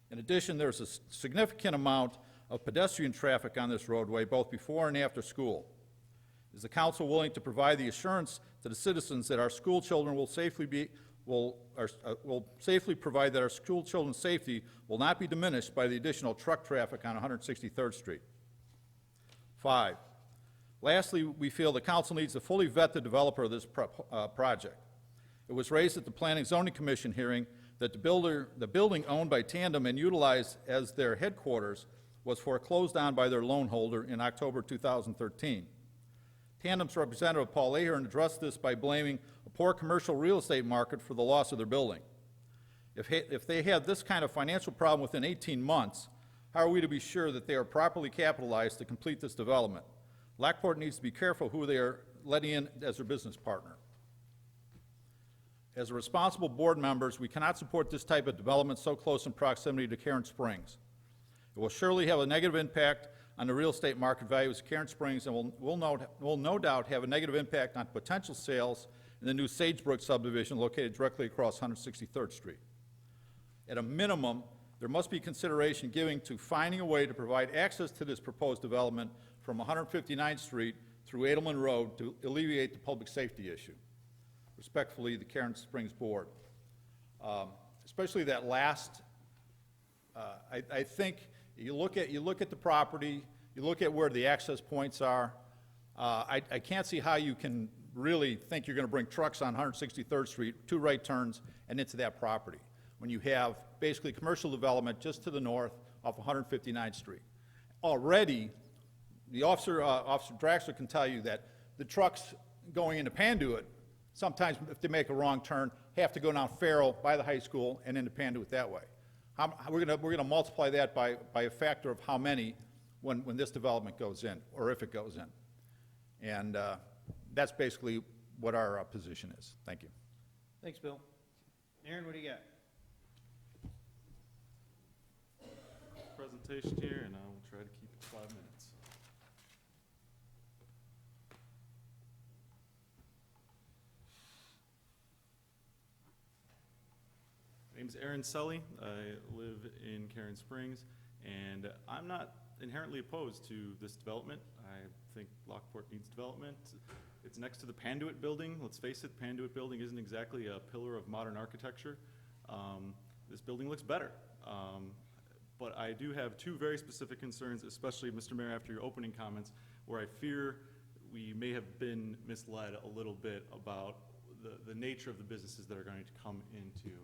In addition, there's a significant amount of pedestrian traffic on this roadway, both before and after school. Is the council willing to provide the assurance to the citizens that our school children will safely provide that our school children's safety will not be diminished by the additional truck traffic on 163rd Street? 5, Lastly, we feel the council needs to fully vet the developer of this project. It was raised at the Planning and Zoning Commission hearing that the building owned by Tandem and utilized as their headquarters was foreclosed on by their loan holder in October 2013. Tandem's representative, Paul Ahern, addressed this by blaming a poor commercial real estate market for the loss of their building. If they had this kind of financial problem within 18 months, how are we to be sure that they are properly capitalized to complete this development? Lockport needs to be careful who they are letting in as their business partner. As responsible board members, we cannot support this type of development so close in proximity to Cairn Springs. It will surely have a negative impact on the real estate market values of Cairn Springs and will no doubt have a negative impact on potential sales in the new Sagebrook subdivision located directly across 163rd Street. At a minimum, there must be consideration given to finding a way to provide access to this proposed development from 159th Street through Edelman Road to alleviate the public safety issue. Respectfully, the Cairn Springs Board. Especially that last, I think you look at the property, you look at where the access points are. I can't see how you can really think you're going to bring trucks on 163rd Street, 2 right turns, and into that property, when you have basically commercial development just to the north off 159th Street. Already, the Officer Draxler can tell you that the trucks going into Panduit, sometimes if they make a wrong turn, have to go down Farrell by the high school and into Panduit that way. We're going to multiply that by a factor of how many when this development goes in, or if it goes in. And that's basically what our position is. Thank you. Thanks, Bill. Aaron, what do you got? Presentation here, and I will try to keep it 5 minutes. My name is Aaron Sully. I live in Cairn Springs, and I'm not inherently opposed to this development. I think Lockport needs development. It's next to the Panduit building. Let's face it, Panduit building isn't exactly a pillar of modern architecture. This building looks better. But I do have 2 very specific concerns, especially, Mr. Mayor, after your opening comments, where I fear we may have been misled a little bit about the nature of the businesses that are going to come into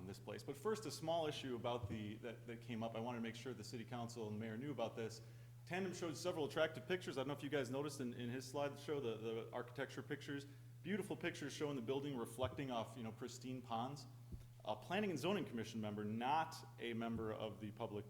this place. But first, a small issue about that came up. I wanted to make sure the City Council and the Mayor knew about this. Tandem showed several attractive pictures. I don't know if you guys noticed in his slideshow, the architecture pictures. Beautiful pictures showing the building reflecting off, pristine ponds. A Planning and Zoning Commission member, not a member of the public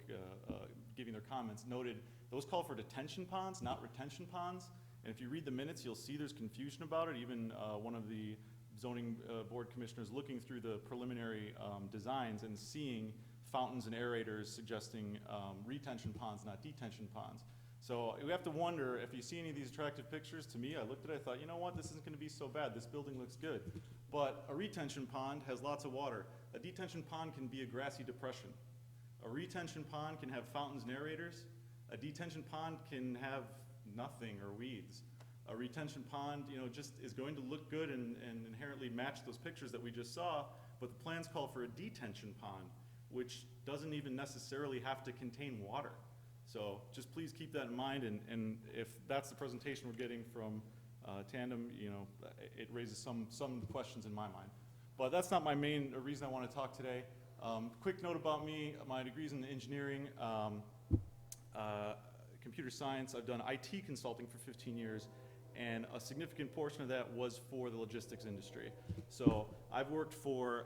giving their comments, noted those call for detention ponds, not retention ponds. And if you read the minutes, you'll see there's confusion about it. Even one of the zoning board commissioners looking through the preliminary designs and seeing fountains and aerators suggesting retention ponds, not detention ponds. So we have to wonder if you see any of these attractive pictures. To me, I looked at it, I thought, you know what, this isn't going to be so bad. This building looks good. But a retention pond has lots of water. A detention pond can be a grassy depression. A retention pond can have fountains and aerators. A detention pond can have nothing or weeds. A retention pond, just is going to look good and inherently match those pictures that we just saw, but the plans call for a detention pond, which doesn't even necessarily have to contain water. So just please keep that in mind, and if that's the presentation we're getting from Tandem, it raises some questions in my mind. But that's not my main reason I want to talk today. Quick note about me, my degree's in engineering, computer science. I've done IT consulting for 15 years, and a significant portion of that was for the logistics industry. So I've worked for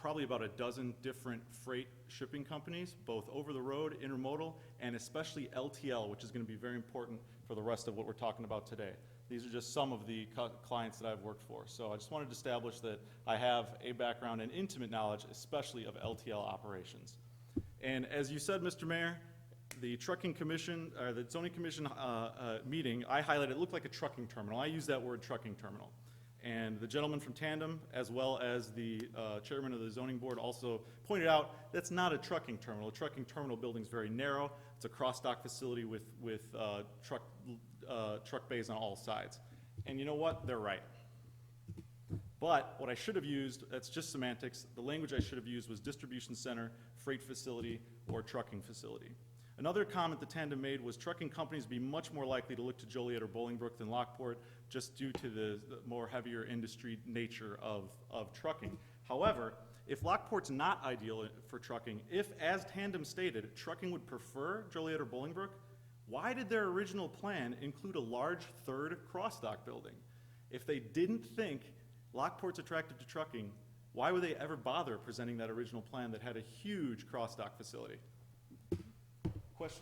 probably about a dozen different freight shipping companies, both over the road, intermodal, and especially LTL, which is going to be very important for the rest of what we're talking about today. These are just some of the clients that I've worked for. So I just wanted to establish that I have a background and intimate knowledge, especially of LTL operations. And as you said, Mr. Mayor, the trucking commission, or the zoning commission meeting, I highlighted, it looked like a trucking terminal. I use that word, trucking terminal. And the gentleman from Tandem, as well as the chairman of the zoning board, also pointed out that's not a trucking terminal. A trucking terminal building is very narrow. It's a cross-dock facility with truck bays on all sides. And you know what? They're right. But what I should have used, that's just semantics, the language I should have used was distribution center, freight facility, or trucking facility. Another comment that Tandem made was trucking companies be much more likely to look to Joliet or Bolingbrook than Lockport, just due to the more heavier industry nature of trucking. However, if Lockport's not ideal for trucking, if, as Tandem stated, trucking would prefer Joliet or Bolingbrook, why did their original plan include a large third cross-dock building? If they didn't think Lockport's attractive to trucking, why would they ever bother presenting that original plan that had a huge cross-dock facility?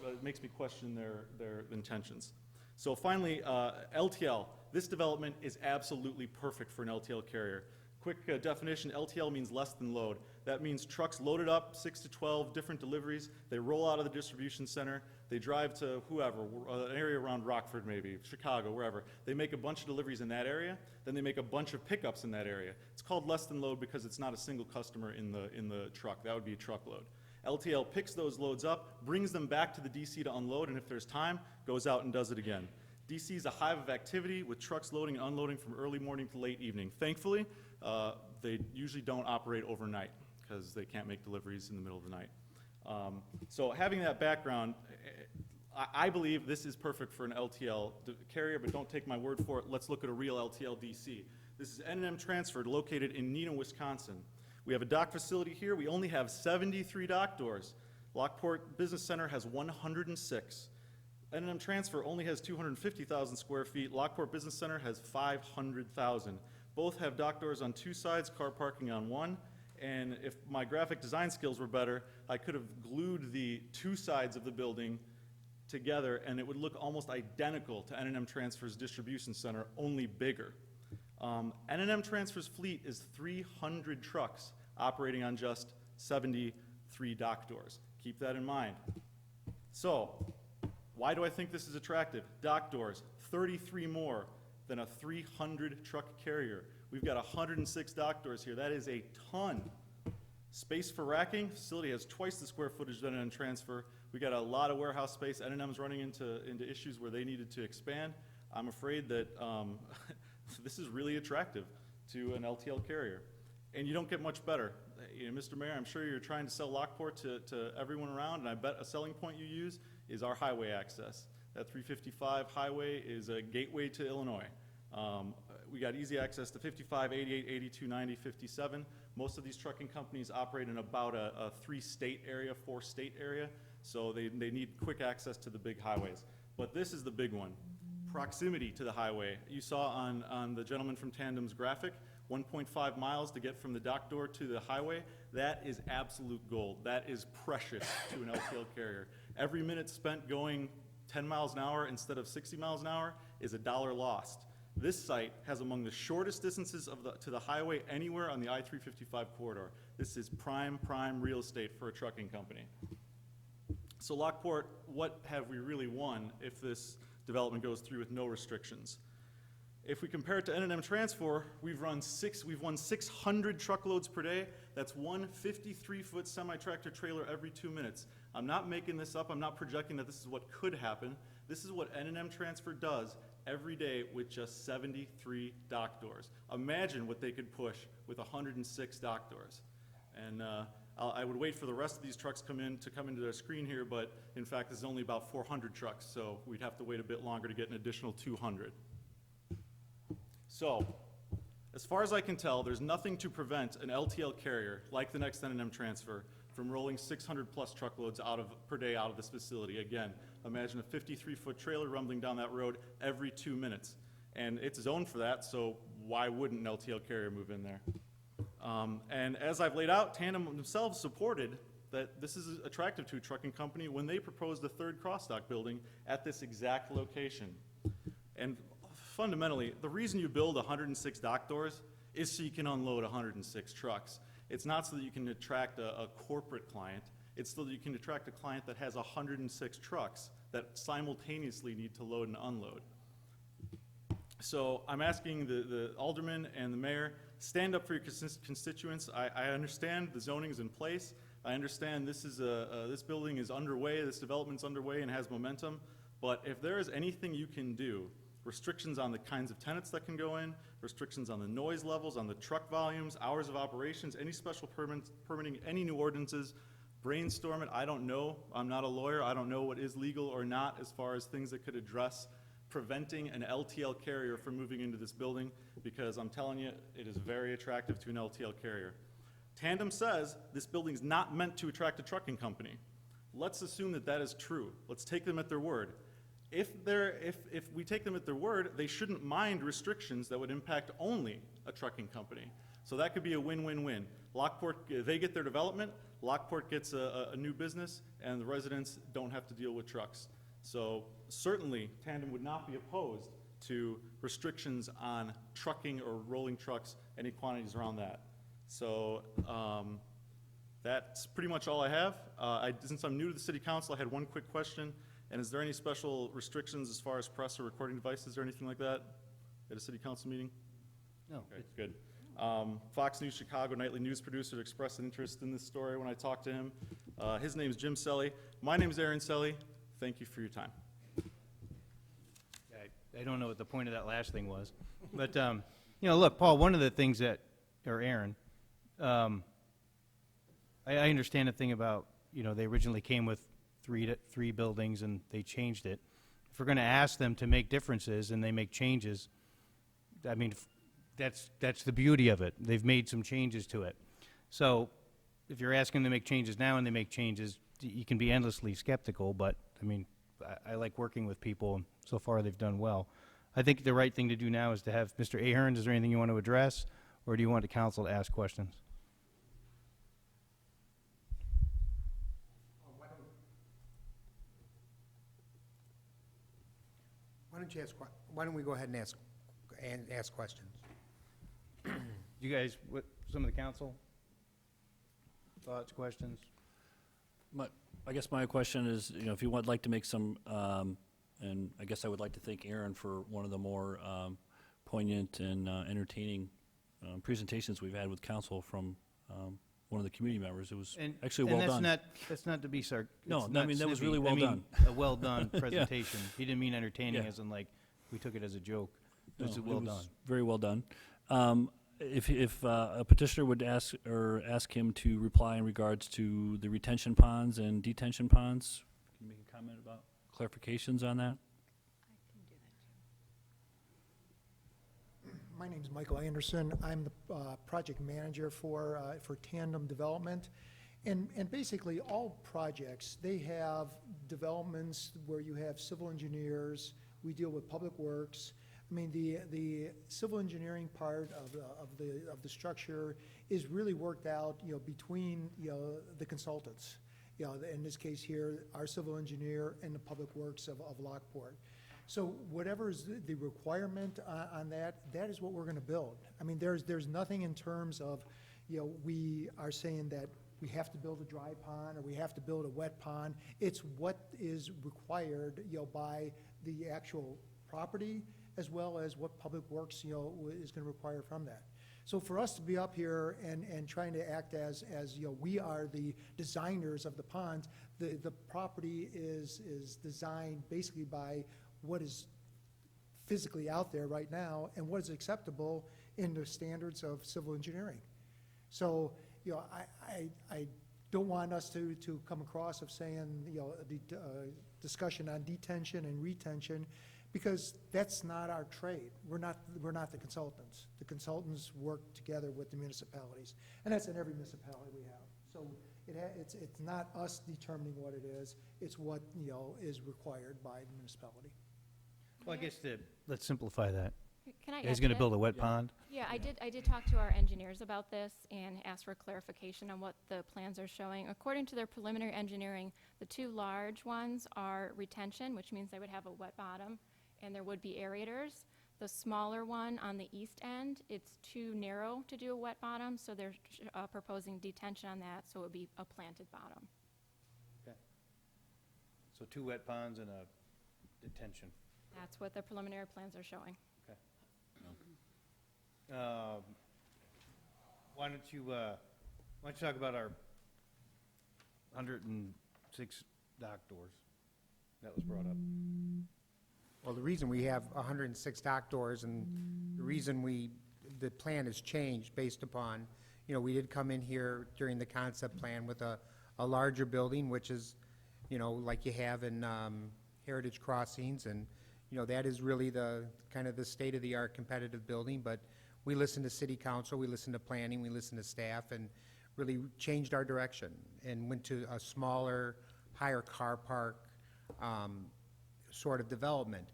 It makes me question their intentions. So finally, LTL. This development is absolutely perfect for an LTL carrier. Quick definition, LTL means less than load. That means trucks loaded up, 6 to 12 different deliveries. They roll out of the distribution center. They drive to whoever, an area around Rockford maybe, Chicago, wherever. They make a bunch of deliveries in that area. Then they make a bunch of pickups in that area. It's called less than load because it's not a single customer in the truck. That would be a truckload. LTL picks those loads up, brings them back to the DC to unload, and if there's time, goes out and does it again. DC is a hive of activity with trucks loading and unloading from early morning to late evening. Thankfully, they usually don't operate overnight because they can't make deliveries in the middle of the night. So having that background, I believe this is perfect for an LTL carrier, but don't take my word for it. Let's look at a real LTL DC. This is N&M Transfer, located in Neenah, Wisconsin. We have a dock facility here. We only have 73 dock doors. Lockport Business Center has 106. N&M Transfer only has 250,000 square feet. Lockport Business Center has 500,000. Both have dock doors on two sides, car parking on one. And if my graphic design skills were better, I could have glued the two sides of the building together, and it would look almost identical to N&M Transfer's distribution center, only bigger. N&M Transfer's fleet is 300 trucks operating on just 73 dock doors. Keep that in mind. So, why do I think this is attractive? Dock doors, 33 more than a 300 truck carrier. We've got 106 dock doors here. That is a ton. Space for racking, facility has twice the square footage than N&M Transfer. We got a lot of warehouse space. N&M's running into issues where they needed to expand. I'm afraid that this is really attractive to an LTL carrier. And you don't get much better. You know, Mr. Mayor, I'm sure you're trying to sell Lockport to everyone around, and I bet a selling point you use is our highway access. That 355 highway is a gateway to Illinois. We got easy access to 55, 88, 82, 90, 57. Most of these trucking companies operate in about a 3-state area, 4-state area, so they need quick access to the big highways. But this is the big one. Proximity to the highway. You saw on the gentleman from Tandem's graphic, 1.5 miles to get from the dock door to the highway. That is absolute gold. That is precious to an LTL carrier. Every minute spent going 10 miles an hour instead of 60 miles an hour is $1 lost. This site has among the shortest distances to the highway anywhere on the I-355 corridor. This is prime real estate for a trucking company. So Lockport, what have we really won if this development goes through with no restrictions? If we compare it to N&M Transfer, we've won 600 truckloads per day. That's one 53-foot semi-tractor trailer every 2 minutes. I'm not making this up. I'm not projecting that this is what could happen. This is what N&M Transfer does every day with just 73 dock doors. Imagine what they could push with 106 dock doors. And I would wait for the rest of these trucks to come into their screen here, but in fact, this is only about 400 trucks, so we'd have to wait a bit longer to get an additional 200. So, as far as I can tell, there's nothing to prevent an LTL carrier, like the next N&M Transfer, from rolling 600-plus truckloads per day out of this facility. Again, imagine a 53-foot trailer rumbling down that road every 2 minutes. And it's zoned for that, so why wouldn't an LTL carrier move in there? And as I've laid out, Tandem themselves supported that this is attractive to a trucking company when they proposed a third cross-dock building at this exact location. And fundamentally, the reason you build 106 dock doors is so you can unload 106 trucks. It's not so that you can attract a corporate client. It's so that you can attract a client that has 106 trucks that simultaneously need to load and unload. So I'm asking the alderman and the mayor, stand up for your constituents. I understand the zoning is in place. I understand this building is underway, this development's underway and has momentum. But if there is anything you can do, restrictions on the kinds of tenants that can go in, restrictions on the noise levels, on the truck volumes, hours of operations, any special permitting, any new ordinances, brainstorm it. I don't know. I'm not a lawyer. I don't know what is legal or not as far as things that could address preventing an LTL carrier from moving into this building, because I'm telling you, it is very attractive to an LTL carrier. Tandem says this building's not meant to attract a trucking company. Let's assume that that is true. Let's take them at their word. If we take them at their word, they shouldn't mind restrictions that would impact only a trucking company. So that could be a win-win-win. Lockport, they get their development, Lockport gets a new business, and the residents don't have to deal with trucks. So certainly, Tandem would not be opposed to restrictions on trucking or rolling trucks, any quantities around that. So that's pretty much all I have. Since I'm new to the city council, I had one quick question. And is there any special restrictions as far as press or recording devices or anything like that at a city council meeting? No. Okay, good. Fox News Chicago nightly news producer expressed an interest in this story when I talked to him. His name is Jim Selly. My name is Aaron Selly. Thank you for your time. I don't know what the point of that last thing was. But, look, Paul, one of the things that, or Aaron, I understand the thing about, they originally came with three buildings and they changed it. If we're going to ask them to make differences and they make changes, I mean, that's the beauty of it. They've made some changes to it. So if you're asking them to make changes now and they make changes, you can be endlessly skeptical, but, I mean, I like working with people, and so far they've done well. I think the right thing to do now is to have Mr. Ahern, is there anything you want to address, or do you want the council to ask questions? Why don't we go ahead and ask questions? You guys, some of the council? Thoughts, questions? I guess my question is, if you would like to make some, and I guess I would like to thank Aaron for one of the more poignant and entertaining presentations we've had with council from one of the community members. It was actually well done. That's not to be No, I mean, that was really well done. A well-done presentation. He didn't mean entertaining as in like, we took it as a joke. It was well done. Very well done. If a petitioner would ask him to reply in regards to the retention ponds and detention ponds, can you make a comment about clarifications on that? My name is Michael Anderson. I'm the project manager for Tandem Development. And basically, all projects, they have developments where you have civil engineers. We deal with public works. I mean, the civil engineering part of the structure is really worked out, between, the consultants. In this case here, our civil engineer and the public works of Lockport. So whatever is the requirement on that is what we're going to build. I mean, there's nothing in terms of, we are saying that we have to build a dry pond or we have to build a wet pond. It's what is required, by the actual property as well as what Public Works, is going to require from that. So for us to be up here and trying to act as we are the designers of the ponds, the property is designed basically by what is physically out there right now and what is acceptable in the standards of civil engineering. So, I don't want us to come across of saying, the discussion on detention and retention, because that's not our trade. We're not the consultants. The consultants work together with the municipalities, and that's in every municipality we have. So it's not us determining what it is. It's what is required by the municipality. Well, I guess let's simplify that. Can I He's add going to to build that? a wet pond? Yeah, I did talk to our engineers about this and ask for clarification on what the plans are showing. According to their preliminary engineering, the two large ones are retention, which means they would have a wet bottom, and there would be aerators. The smaller one on the east end, it's too narrow to do a wet bottom, so they're proposing detention on that, so it would be a planted bottom. Okay. So 2 wet ponds and a detention. That's what the preliminary plans are showing. Okay. Why don't you talk about our 106 dock doors that was brought up? Well, the reason we have 106 dock doors and the reason the plan has changed based upon, we did come in here during the concept plan with a a larger building, which is, you know, like you have in Heritage Crossings, and, you know, that is really the, kind of the state-of-the-art competitive building, but we listened to city council, we listened to planning, we listened to staff, and really changed our direction, and went to a smaller, higher car park sort of development.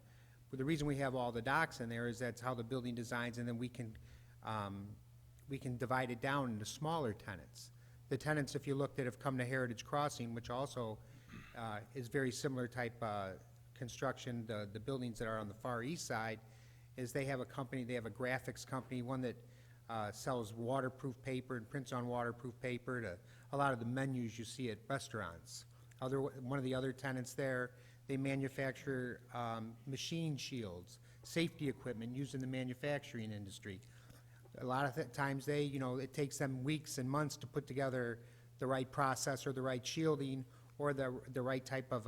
But the reason we have all the docks in there is that's how the building designs, and then we can divide it down into smaller tenants. The tenants, if you look, that have come to Heritage Crossing, which also is very similar type construction, the buildings that are on the far east side, is they have a company, they have a graphics company, one that sells waterproof paper and prints on waterproof paper to a lot of the menus you see at restaurants. One of the other tenants there, they manufacture machine shields, safety equipment used in the manufacturing industry. A lot of times they, you know, it takes them weeks and months to put together the right process or the right shielding or the right type of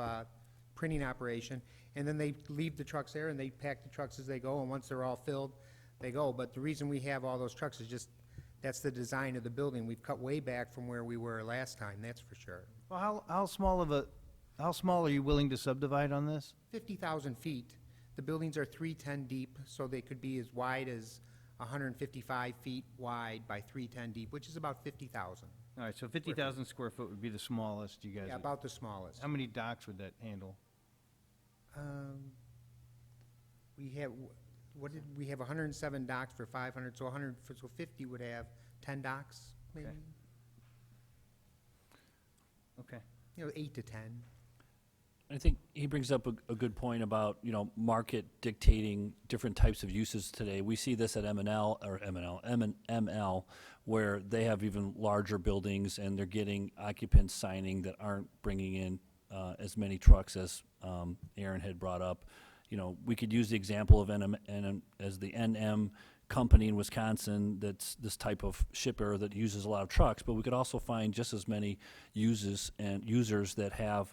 printing operation. And then they leave the trucks there and they pack the trucks as they go, and once they're all filled, they go. But the reason we have all those trucks is just, that's the design of the building. We've cut way back from where we were last time, that's for sure. Well, how small are you willing to subdivide on this? 50,000 feet. The buildings are 310 deep, so they could be as wide as 155 feet wide by 310 deep, which is about 50,000. All right, so 50,000 square foot would be the smallest you guys Yeah, would- about the smallest. How many docks would that handle? We have, we have 107 docks for 500, so 50 would have 10 docks, maybe? Okay. Okay. You know, 8 to 10. I think he brings up a good point about, you know, market dictating different types of uses today. We see this at ML, where they have even larger buildings and they're getting occupants signing that aren't bringing in as many trucks as Aaron had brought up. You know, we could use the example of as the NM company in Wisconsin that's this type of shipper that uses a lot of trucks, but we could also find just as many users that have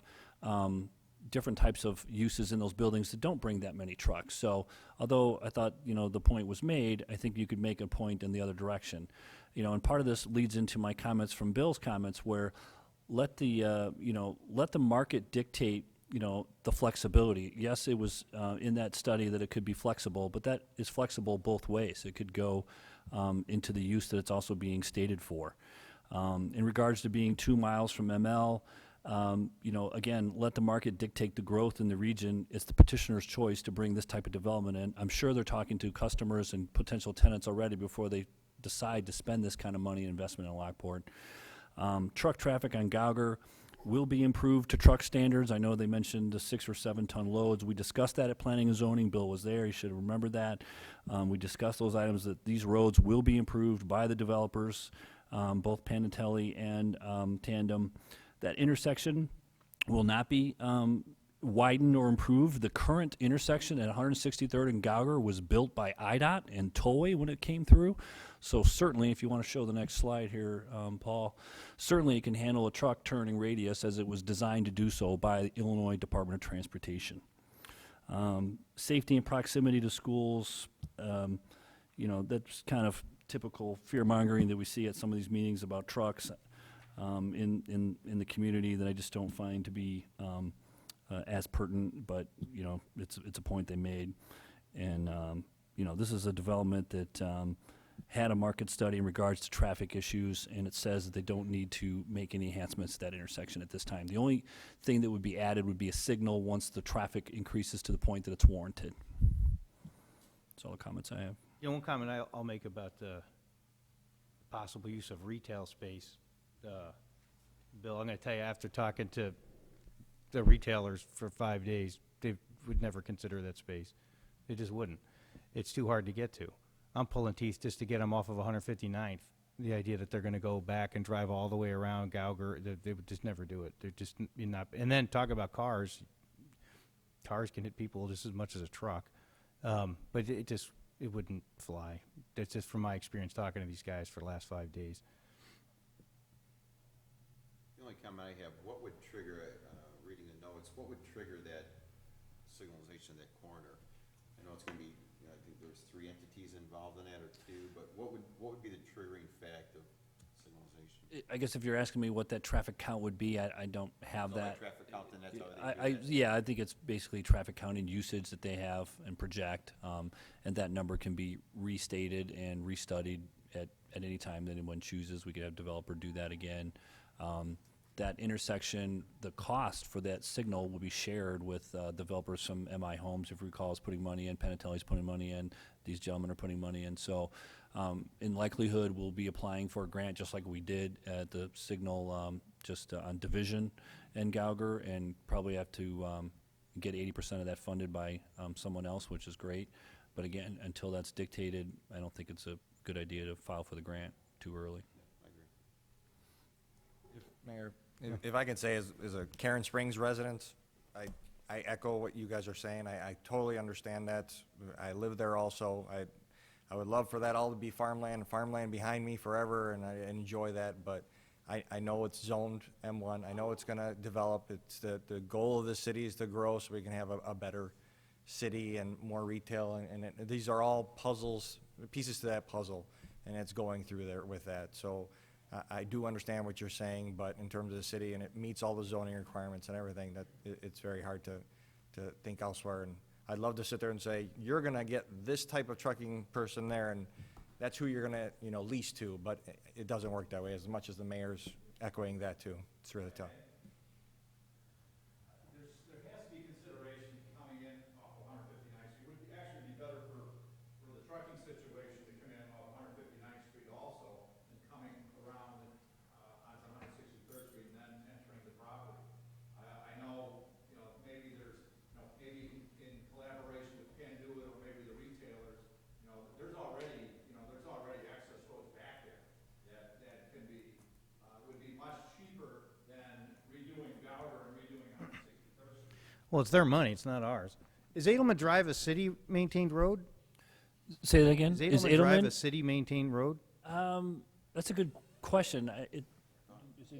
different types of uses in those buildings that don't bring that many trucks. So although I thought, you know, the point was made, I think you could make a point in the other direction. You know, and part of this leads into my comments from Bill's comments where let the market dictate, you know, the flexibility. Yes, it was in that study that it could be flexible, but that is flexible both ways. It could go into the use that it's also being stated for. In regards to being 2 miles from ML, you know, again, let the market dictate the growth in the region. It's the petitioner's choice to bring this type of development in. I'm sure they're talking to customers and potential tenants already before they decide to spend this kind of money and investment in Lockport. Truck traffic on Gauger will be improved to truck standards. I know they mentioned the 6 or 7 ton loads. We discussed that at Planning and Zoning. Bill was there. He should have remembered that. We discussed those items, that these roads will be improved by the developers, both Panatelli and Tandem. That intersection will not be widened or improved. The current intersection at 163rd and Gauger was built by IDOT and Tollway when it came through. So certainly, if you want to show the next slide here, Paul, certainly it can handle a truck turning radius as it was designed to do so by the Illinois Department of Transportation. Safety and proximity to schools, you know, that's kind of typical fear-mongering that we see at some of these meetings about trucks in the community that I just don't find to be as pertinent, but, you know, it's a point they made. And, you know, this is a development that had a market study in regards to traffic issues, and it says that they don't need to make any enhancements to that intersection at this time. The only thing that would be added would be a signal once the traffic increases to the point that it's warranted. That's all the comments I have. Yeah, one comment I'll make about the possible use of retail space. Bill, I'm going to tell you, after talking to the retailers for 5 days, they would never consider that space. They just wouldn't. It's too hard to get to. I'm pulling teeth just to get them off of 159th. The idea that they're going to go back and drive all the way around Gauger, they would just never do it. They're just not. And then talk about cars. Cars can hit people just as much as a truck, but it wouldn't fly. That's just from my experience talking to these guys for the last 5 days. The only comment I have, what would trigger, reading the notes, what would trigger that signalization, that corner? I know it's going to be, you know, I think there's 3 entities involved in that, or 2, but what would be the triggering fact of signalization? signalization? I guess if you're asking me what that traffic count would be, I don't have So like that. traffic count, then that's how they do that? Yeah, I think it's basically traffic counting usage that they have and project, and that number can be restated and restudied at any time that anyone chooses. We could have developer do that again. That intersection, the cost for that signal will be shared with developers from MI Homes, if you recall, is putting money in, Penatelli's putting money in, these gentlemen are putting money in. So in likelihood, we'll be applying for a grant just like we did at the signal just on Division and Gauger, and probably have to get 80% of that funded by someone else, which is great. But again, until that's dictated, I don't think it's a good idea to file for the grant too early. I agree. Mayor, if I can say, as a Karen Springs resident, I echo what you guys are saying. I totally understand that. I live there also. I would love for that all to be farmland behind me forever, and I enjoy that, but I know it's zoned M1. I know it's gonna develop. It's the goal of the city is to grow so we can have a better city and more retail, and these are all puzzles, pieces to that puzzle, and it's going through there with that. So I do understand what you're saying, but in terms of the city, and it meets all the zoning requirements and everything, that it's very hard to think elsewhere. And I'd love to sit there and say, you're gonna get this type of trucking person there, and that's who you're gonna, lease to, but it doesn't work that way, as much as the mayor's echoing that too. It's really tough. There has to be consideration coming in off of 159th Street. It would actually be better for the trucking situation to come in off 159th Street also, than coming around onto 163rd Street and then entering the property. I know, maybe there's, maybe in collaboration with Penn Do It, or maybe the retailers, there's already access roads back there that can be, would be much cheaper than redoing Gauger and redoing 163rd Street. Well, it's their money, it's not ours. Is Edelman Drive a city-maintained road? Say that again? Is Edelman Drive a city-maintained road? That's a good question. Is it,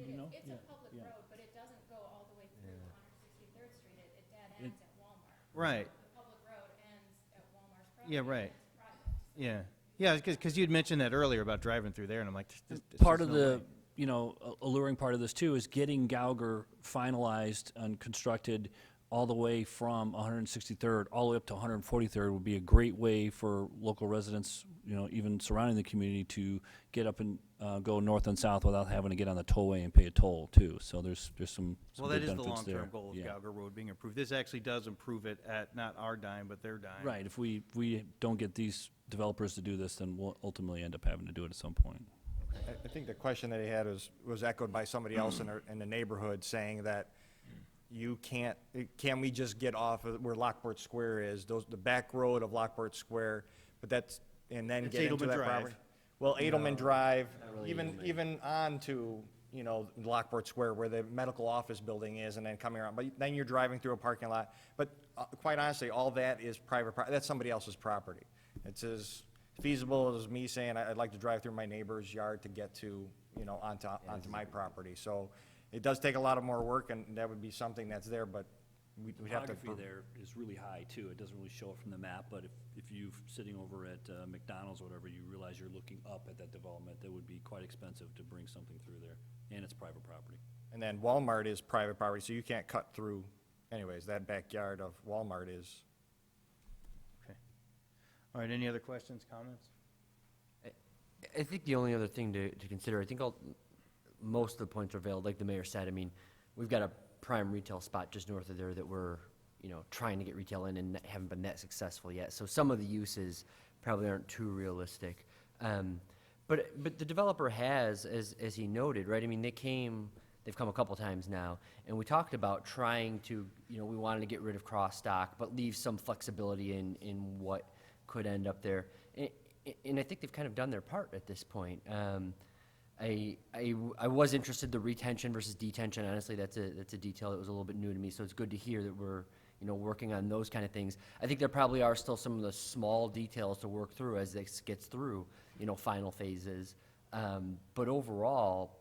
you know? It's a public road, but it doesn't go all the way through 163rd Street. It dead ends at Walmart. Right. The public road ends at Walmart's property. Yeah, right. and it's private. Yeah. Yeah, because you'd mentioned that earlier about driving through there, and I'm like, this Part is of no the, way. alluring part of this too is getting Gauger finalized and constructed all the way from 163rd all the way up to 143rd would be a great way for local residents, even surrounding the community, to get up and go north and south without having to get on the tollway and pay a toll too. So there's some Well, good that is the benefits there. long-term goal of Yeah. Gauger Road being improved. This actually does improve it at not our dime, but their dime. Right. If we don't get these developers to do this, then we'll ultimately end up having to do it at some point. I think the question that he had was echoed by somebody else in the neighborhood, saying that can we just get off of where Lockport Square is, the back road of Lockport Square, and then It's get into Edelman that Drive. property? Well, Edelman Drive, really even on to, Lockport Square where the medical office building is, and then coming around, but then you're driving through a parking lot. But quite honestly, all that is private, that's somebody else's property. It's as feasible as me saying I'd like to drive through my neighbor's yard to get to, onto my property. So it does take a lot of more work, and that would be something that's there, but we'd have to. Topography there is really high too. It doesn't really show it from the map, but if you're sitting over at McDonald's or whatever, you realize you're looking up at that development, that would be quite expensive to bring something through there, and it's private property. And then Walmart is private property, so you can't cut through, anyways, that backyard of Walmart is. Okay. All right, any other questions, comments? I think the only other thing to consider, I think most of the points are veiled, like the mayor said. I mean, we've got a prime retail spot just north of there that we're, trying to get retail in and haven't been that successful yet. So some of the uses probably aren't too realistic. But the developer has, as he noted, right? I mean, they've come a couple times now, and we talked about trying to, we wanted to get rid of cross-stock, but leave some flexibility in what could end up there. And I think they've kind of done their part at this point. I was interested in the retention versus detention. Honestly, that's a detail that was a little bit new to me. So it's good to hear that we're working on those kind of things. I think there probably are still some of the small details to work through as this gets through final phases. But overall,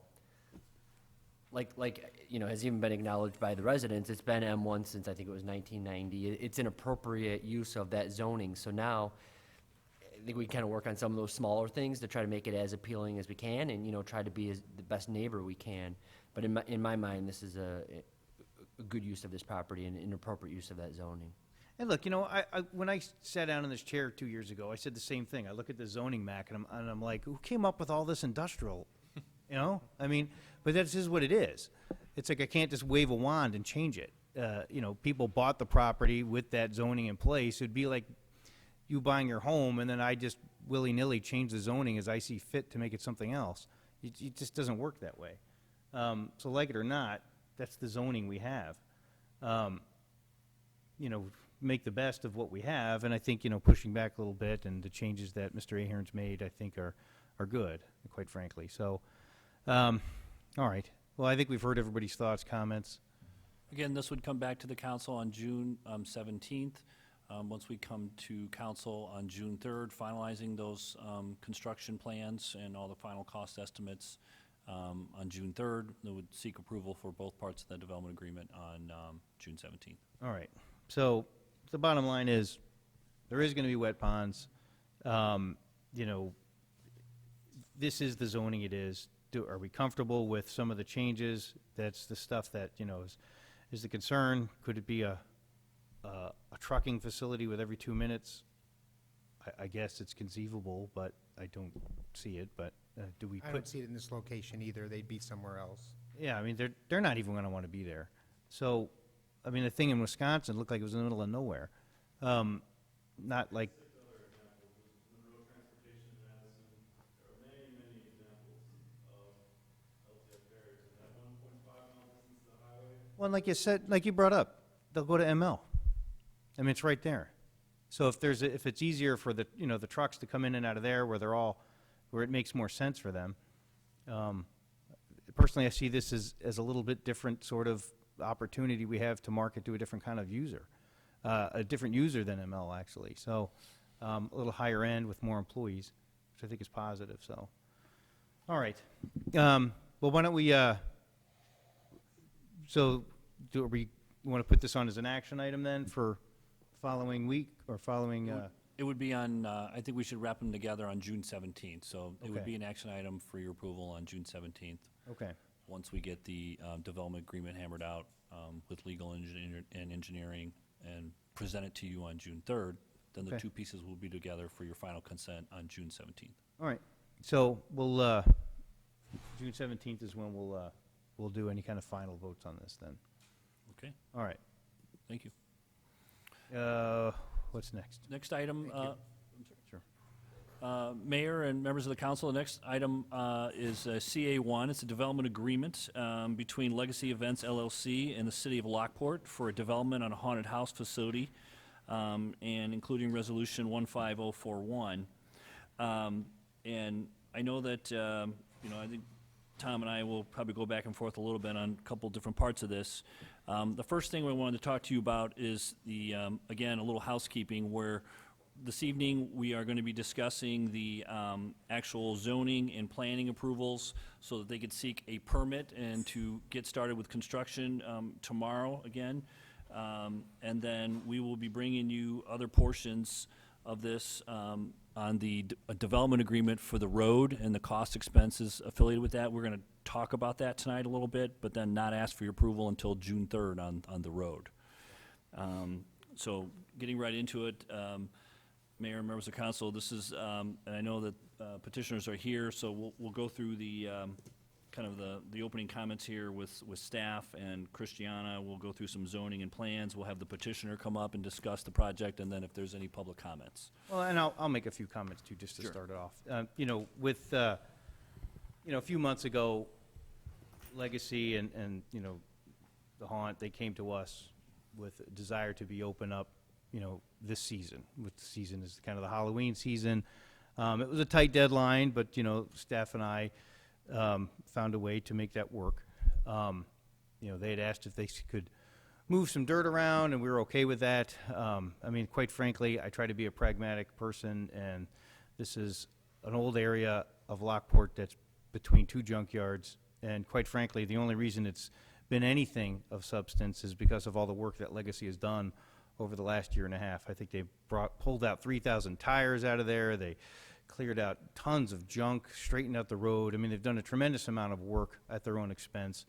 has even been acknowledged by the residents. It's been M1 since I think it was 1990. It's an appropriate use of that zoning. So now think we kind of work on some of those smaller things to try to make it as appealing as we can and, try to be the best neighbor we can. But in my mind, this is a good use of this property and an appropriate use of that zoning. And look, when I sat down in this chair 2 years ago, I said the same thing. I look at the zoning map and I'm like, who came up with all this industrial? But that's just what it is. It's like I can't just wave a wand and change it. People bought the property with that zoning in place. It'd be like you buying your home and then I just willy-nilly change the zoning as I see fit to make it something else. It just doesn't work that way. So like it or not, that's the zoning we have. Make the best of what we have, and I think, pushing back a little bit and the changes that Mr. Ahern's made, I think are good, quite frankly. So, all right. Well, I think we've heard everybody's thoughts, comments. Again, this would come back to the council on June 17th. Once we come to council on June 3rd, finalizing those construction plans and all the final cost estimates on June 3rd, they would seek approval for both parts of the development agreement on June 17th. All right. So the bottom line is, there is going to be wet ponds. This is the zoning it is. Are we comfortable with some of the changes? That's the stuff that, is the concern. Could it be a trucking facility with every 2 minutes? I guess it's conceivable, but I don't see it. But do we I don't see it in this location either. They'd be somewhere else. Yeah, they're not even going to want to be there. So, the thing in Wisconsin looked like it was in the middle of nowhere. Not like. Well, and like you said, like you brought up, they'll go to ML. It's right there. So if it's easier for the the trucks to come in and out of there where it makes more sense for them. Personally, I see this as a little bit different sort of opportunity we have to market to a different kind of user, a different user than ML actually. So a little higher end with more employees, which I think is positive. So, all right. Well, why don't we? So, do we want to put this on as an action item then for following week or following? It would be on, I think we should wrap them together on June 17th. So it would Okay. be an action item for your approval on June 17th. Okay. Once we get the development agreement hammered out with legal and engineering and present it to you on June 3rd, then the Okay. two pieces will be together for your final consent on June 17th. All right. So we'll June 17th is when we'll do any kind of final votes on this then. Okay, All right. thank you. What's next? Next item, Sure. Mayor and members of the council, the next item is CA1. It's a development agreement between Legacy Events LLC and the City of Lockport for a development on a haunted house facility, and including Resolution 15041. And I know that, I think Tom and I will probably go back and forth a little bit on a couple different parts of this. The first thing we wanted to talk to you about is again, a little housekeeping where this evening we are going to be discussing the actual zoning and planning approvals so that they could seek a permit and to get started with construction tomorrow again. And then we will be bringing you other portions of this on the development agreement for the road and the cost expenses affiliated with that. We're going to talk about that tonight a little bit, but then not ask for your approval until June 3rd on the road. So getting right into it, Mayor and members of council, this is, and I know that petitioners are here, so we'll go through the kind of the opening comments here with staff and Christiana. We'll go through some zoning and plans. We'll have the petitioner come up and discuss the project, and then if there's any public comments. Well, and I'll make a few comments too, just to Sure. start it off. With a few months ago, Legacy and the Haunt, they came to us with a desire to be open up, this season. With the season is kind of the Halloween season. It was a tight deadline, but staff and I found a way to make that work. They had asked if they could move some dirt around, and we were okay with that. Quite frankly, I try to be a pragmatic person, and this is an old area of Lockport that's between two junkyards, and quite frankly, the only reason it's been anything of substance is because of all the work that Legacy has done over the last year and a half. I think they pulled out 3,000 tires out of there. They cleared out tons of junk, straightened out the road. I mean, they've done a tremendous amount of work at their own expense.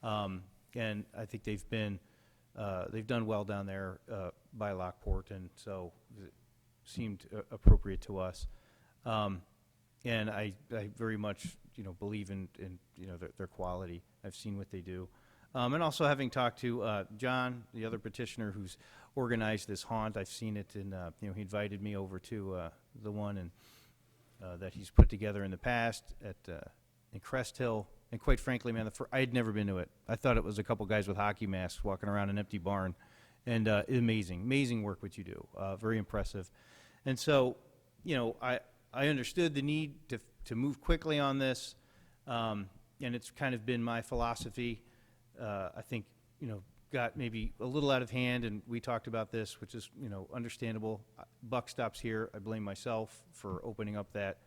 And I think they've done well down there by Lockport, and so it seemed appropriate to us. And I very much, believe in their quality. I've seen what they do. And also having talked to John, the other petitioner who's organized this haunt, I've seen it, and he invited me over to the one that he's put together in the past in Crest Hill. And quite frankly, man, I had never been to it. I thought it was a couple guys with hockey masks walking around an empty barn. And amazing work what you do. Very impressive. And so, I understood the need to move quickly on this, and it's kind of been my philosophy. I think, got maybe a little out of hand, and we talked about this, which is, understandable. Buck stops here. I blame myself for opening up that.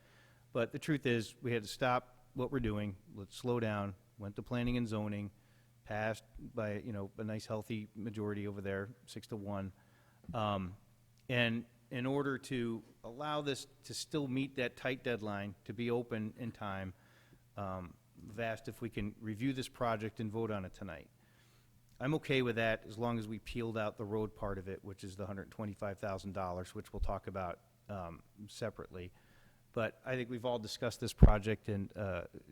But the truth is, we had to stop what we're doing. Let's slow down. Went to planning and zoning, passed by, a nice healthy majority over there, 6-1. And in order to allow this to still meet that tight deadline, to be open in time, I've asked if we can review this project and vote on it tonight. I'm okay with that as long as we peeled out the road part of it, which is the $125,000, which we'll talk about separately. But I think we've all discussed this project and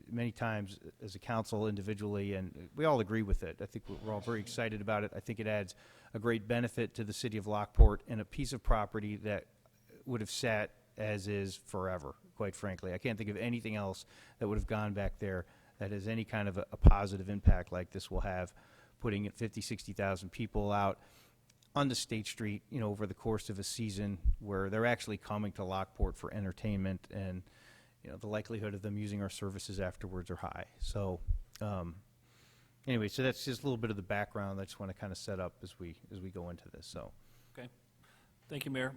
many times as a council individually, and we all agree with it. I think we're all very excited about it. I think it adds a great benefit to the city of Lockport and a piece of property that would have sat as is forever, quite frankly. I can't think of anything else that would have gone back there that has any kind of a positive impact like this will have, putting 50, 60,000 people out on the State Street, over the course of a season where they're actually coming to Lockport for entertainment, and, the likelihood of them using our services afterwards are high. So, anyway, so that's just a little bit of the background I just want to kind of set up as we go into this, so. Okay. Thank you, Mayor.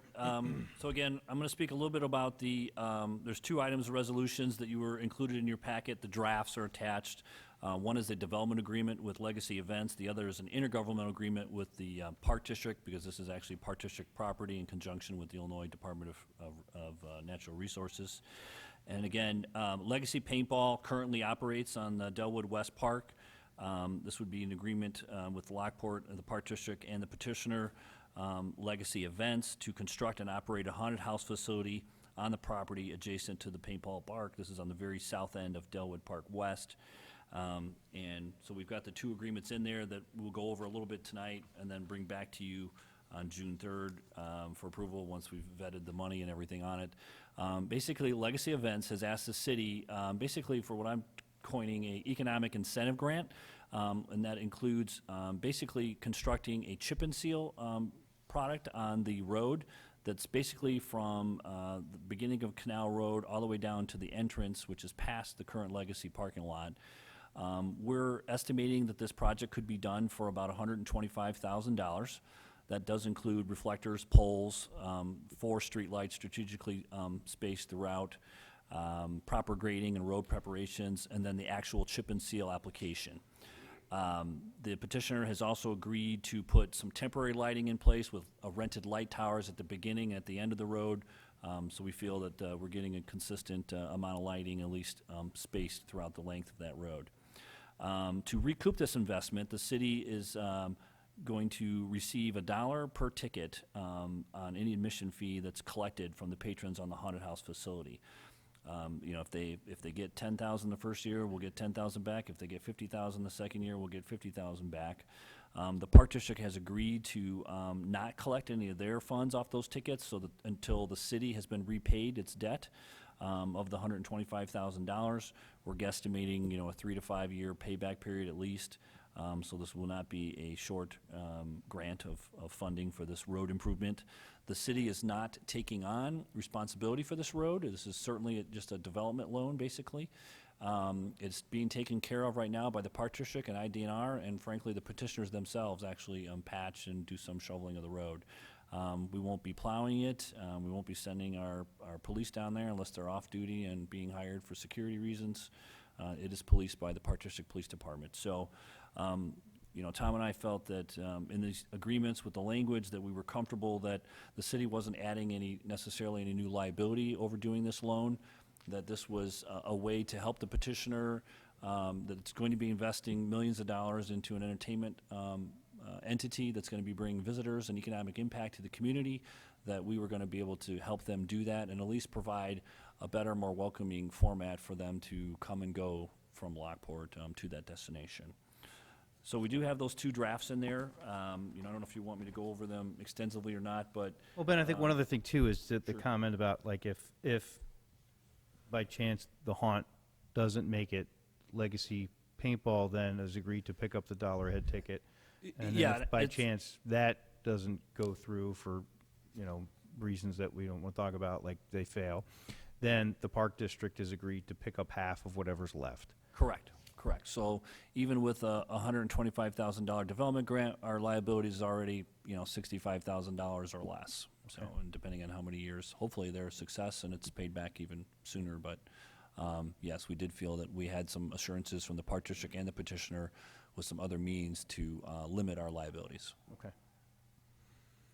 So again, I'm going to speak a little bit about there's two items of resolutions that you were included in your packet. The drafts are attached. One is a development agreement with Legacy Events. The other is an intergovernmental agreement with the Park District, because this is actually Park District property in conjunction with the Illinois Department of Natural Resources. And again, Legacy Paintball currently operates on the Delwood West Park. This would be an agreement with Lockport, the Park District, and the petitioner, Legacy Events, to construct and operate a haunted house facility on the property adjacent to the paintball park. This is on the very south end of Delwood Park West. And so we've got the two agreements in there that we'll go over a little bit tonight and then bring back to you on June 3rd for approval once we've vetted the money and everything on it. Basically, Legacy Events has asked the city, basically for what I'm coining a economic incentive grant, and that includes basically constructing a chip and seal product on the road that's basically from the beginning of Canal Road all the way down to the entrance, which is past the current Legacy parking lot. We're estimating that this project could be done for about $125,000. That does include reflectors, poles, 4 street lights strategically spaced throughout, proper grading and road preparations, and then the actual chip and seal application. The petitioner has also agreed to put some temporary lighting in place with rented light towers at the beginning and at the end of the road. So we feel that we're getting a consistent amount of lighting, at least spaced throughout the length of that road. To recoup this investment, the city is going to receive $1 per ticket on any admission fee that's collected from the patrons on the haunted house facility. If they get $10,000 the first year, we'll get $10,000 back. If they get $50,000 the second year, we'll get $50,000 back. The Park District has agreed to not collect any of their funds off those tickets so that until the city has been repaid its debt of the $125,000. We're guesstimating, a 3 to 5 year payback period at least. So this will not be a short grant of funding for this road improvement. The city is not taking on responsibility for this road. This is certainly just a development loan, basically. It's being taken care of right now by the Park District and IDNR, and frankly, the petitioners themselves actually patch and do some shoveling of the road. We won't be plowing it. We won't be sending our police down there unless they're off duty and being hired for security reasons. It is policed by the Park District Police Department. So Tom and I felt that in these agreements with the language, that we were comfortable that the city wasn't adding necessarily any new liability over doing this loan, that this was a way to help the petitioner, that it's going to be investing millions of dollars into an entertainment entity that's going to be bringing visitors and economic impact to the community, that we were going to be able to help them do that and at least provide a better, more welcoming format for them to come and go from Lockport to that destination. So we do have those two drafts in there. I don't know if you want me to go over them extensively or not, but Well, Ben, I think one other thing too is that the comment about like if by chance the haunt doesn't make it legacy paintball, then has agreed to pick up the $1 head ticket. And then yeah, if by it's- chance that doesn't go through for, reasons that we don't want to talk about, like they fail, then the park district has agreed to pick up half of whatever's left. Correct. So even with a $125,000 development grant, our liability is already, $65,000 or less. So, and depending on how many years, hopefully they're a success and it's paid back even sooner. But yes, we did feel that we had some assurances from the park district and the petitioner with some other means to limit our liabilities. Okay.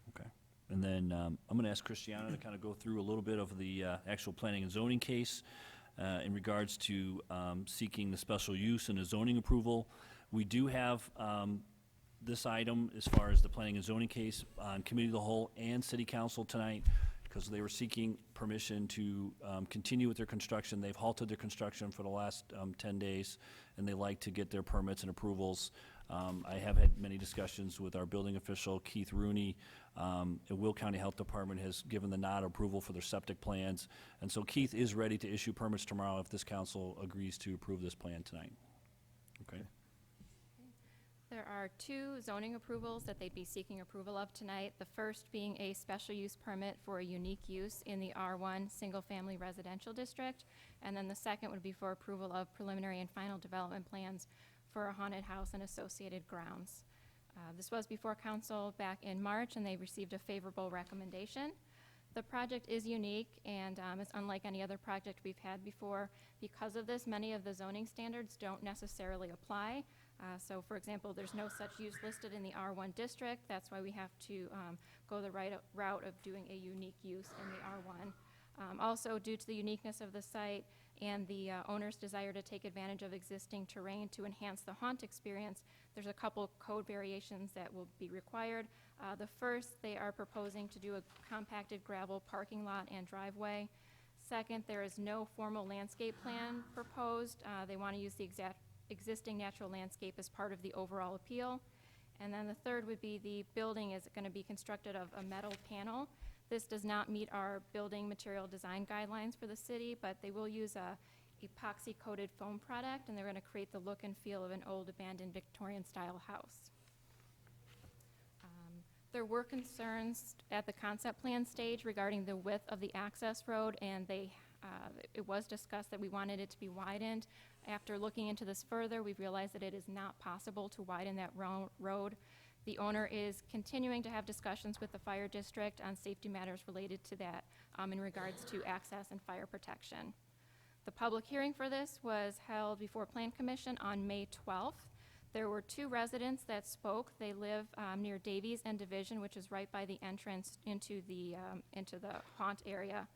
Okay. And then I'm going to ask Christiana to kind of go through a little bit of the actual planning and zoning case in regards to seeking the special use and the zoning approval. We do have this item as far as the planning and zoning case on committee of the whole and city council tonight because they were seeking permission to continue with their construction. They've halted their construction for the last 10 days, and they like to get their permits and approvals. I have had many discussions with our building official, Keith Rooney. The Will County Health Department has given the nod approval for their septic plans. And so Keith is ready to issue permits tomorrow if this council agrees to approve this plan tonight. Okay. There are two zoning approvals that they'd be seeking approval of tonight. The first being a special use permit for a unique use in the R1 Single Family Residential District. And then the second would be for approval of preliminary and final development plans for a haunted house and associated grounds. This was before council back in March, and they received a favorable recommendation. The project is unique and is unlike any other project we've had before. Because of this, many of the zoning standards don't necessarily apply. So, for example, there's no such use listed in the R1 district. That's why we have to go the right route of doing a unique use in the R1. Also, due to the uniqueness of the site and the owner's desire to take advantage of existing terrain to enhance the haunt experience, there's a couple code variations that will be required. The first, they are proposing to do a compacted gravel parking lot and driveway. Second, there is no formal landscape plan proposed. They want to use the existing natural landscape as part of the overall appeal. And then the third would be the building is going to be constructed of a metal panel. This does not meet our building material design guidelines for the city, but they will use a epoxy-coated foam product, and they're going to create the look and feel of an old abandoned Victorian-style house. There were concerns at the concept plan stage regarding the width of the access road, and it was discussed that we wanted it to be widened. After looking into this further, we've realized that it is not possible to widen that road. The owner is continuing to have discussions with the fire district on safety matters related to that in regards to access and fire protection. The public hearing for this was held before Plan Commission on May 12th. There were two residents that spoke. They live near Davies and Division, which is right by the entrance into the haunt area.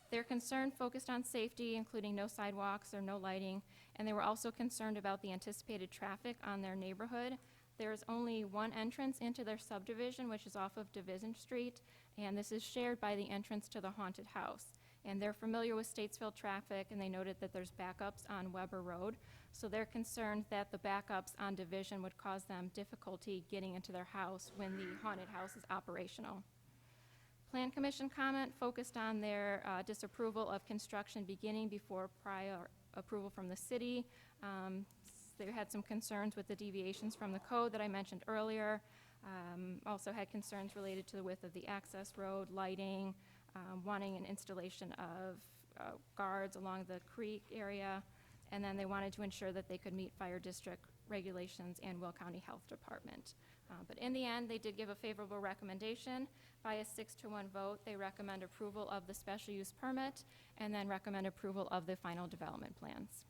Their concern focused on safety, including no sidewalks or no lighting, and they were also concerned about the anticipated traffic on their neighborhood. There's only one entrance into their subdivision, which is off of Division Street, and this is shared by the entrance to the haunted house. And they're familiar with Statesville traffic, and they noted that there's backups on Weber Road. So they're concerned that the backups on Division would cause them difficulty getting into their house when the haunted house is operational. Plan Commission comment focused on their disapproval of construction beginning before prior approval from the city. They had some concerns with the deviations from the code that I mentioned earlier. Also had concerns related to the width of the access road, lighting, wanting an installation of guards along the creek area, and then they wanted to ensure that they could meet fire district regulations and Will County Health Department. But in the end, they did give a favorable recommendation. By a 6-1 vote, they recommend approval of the special use permit and then recommend approval of the final development plans.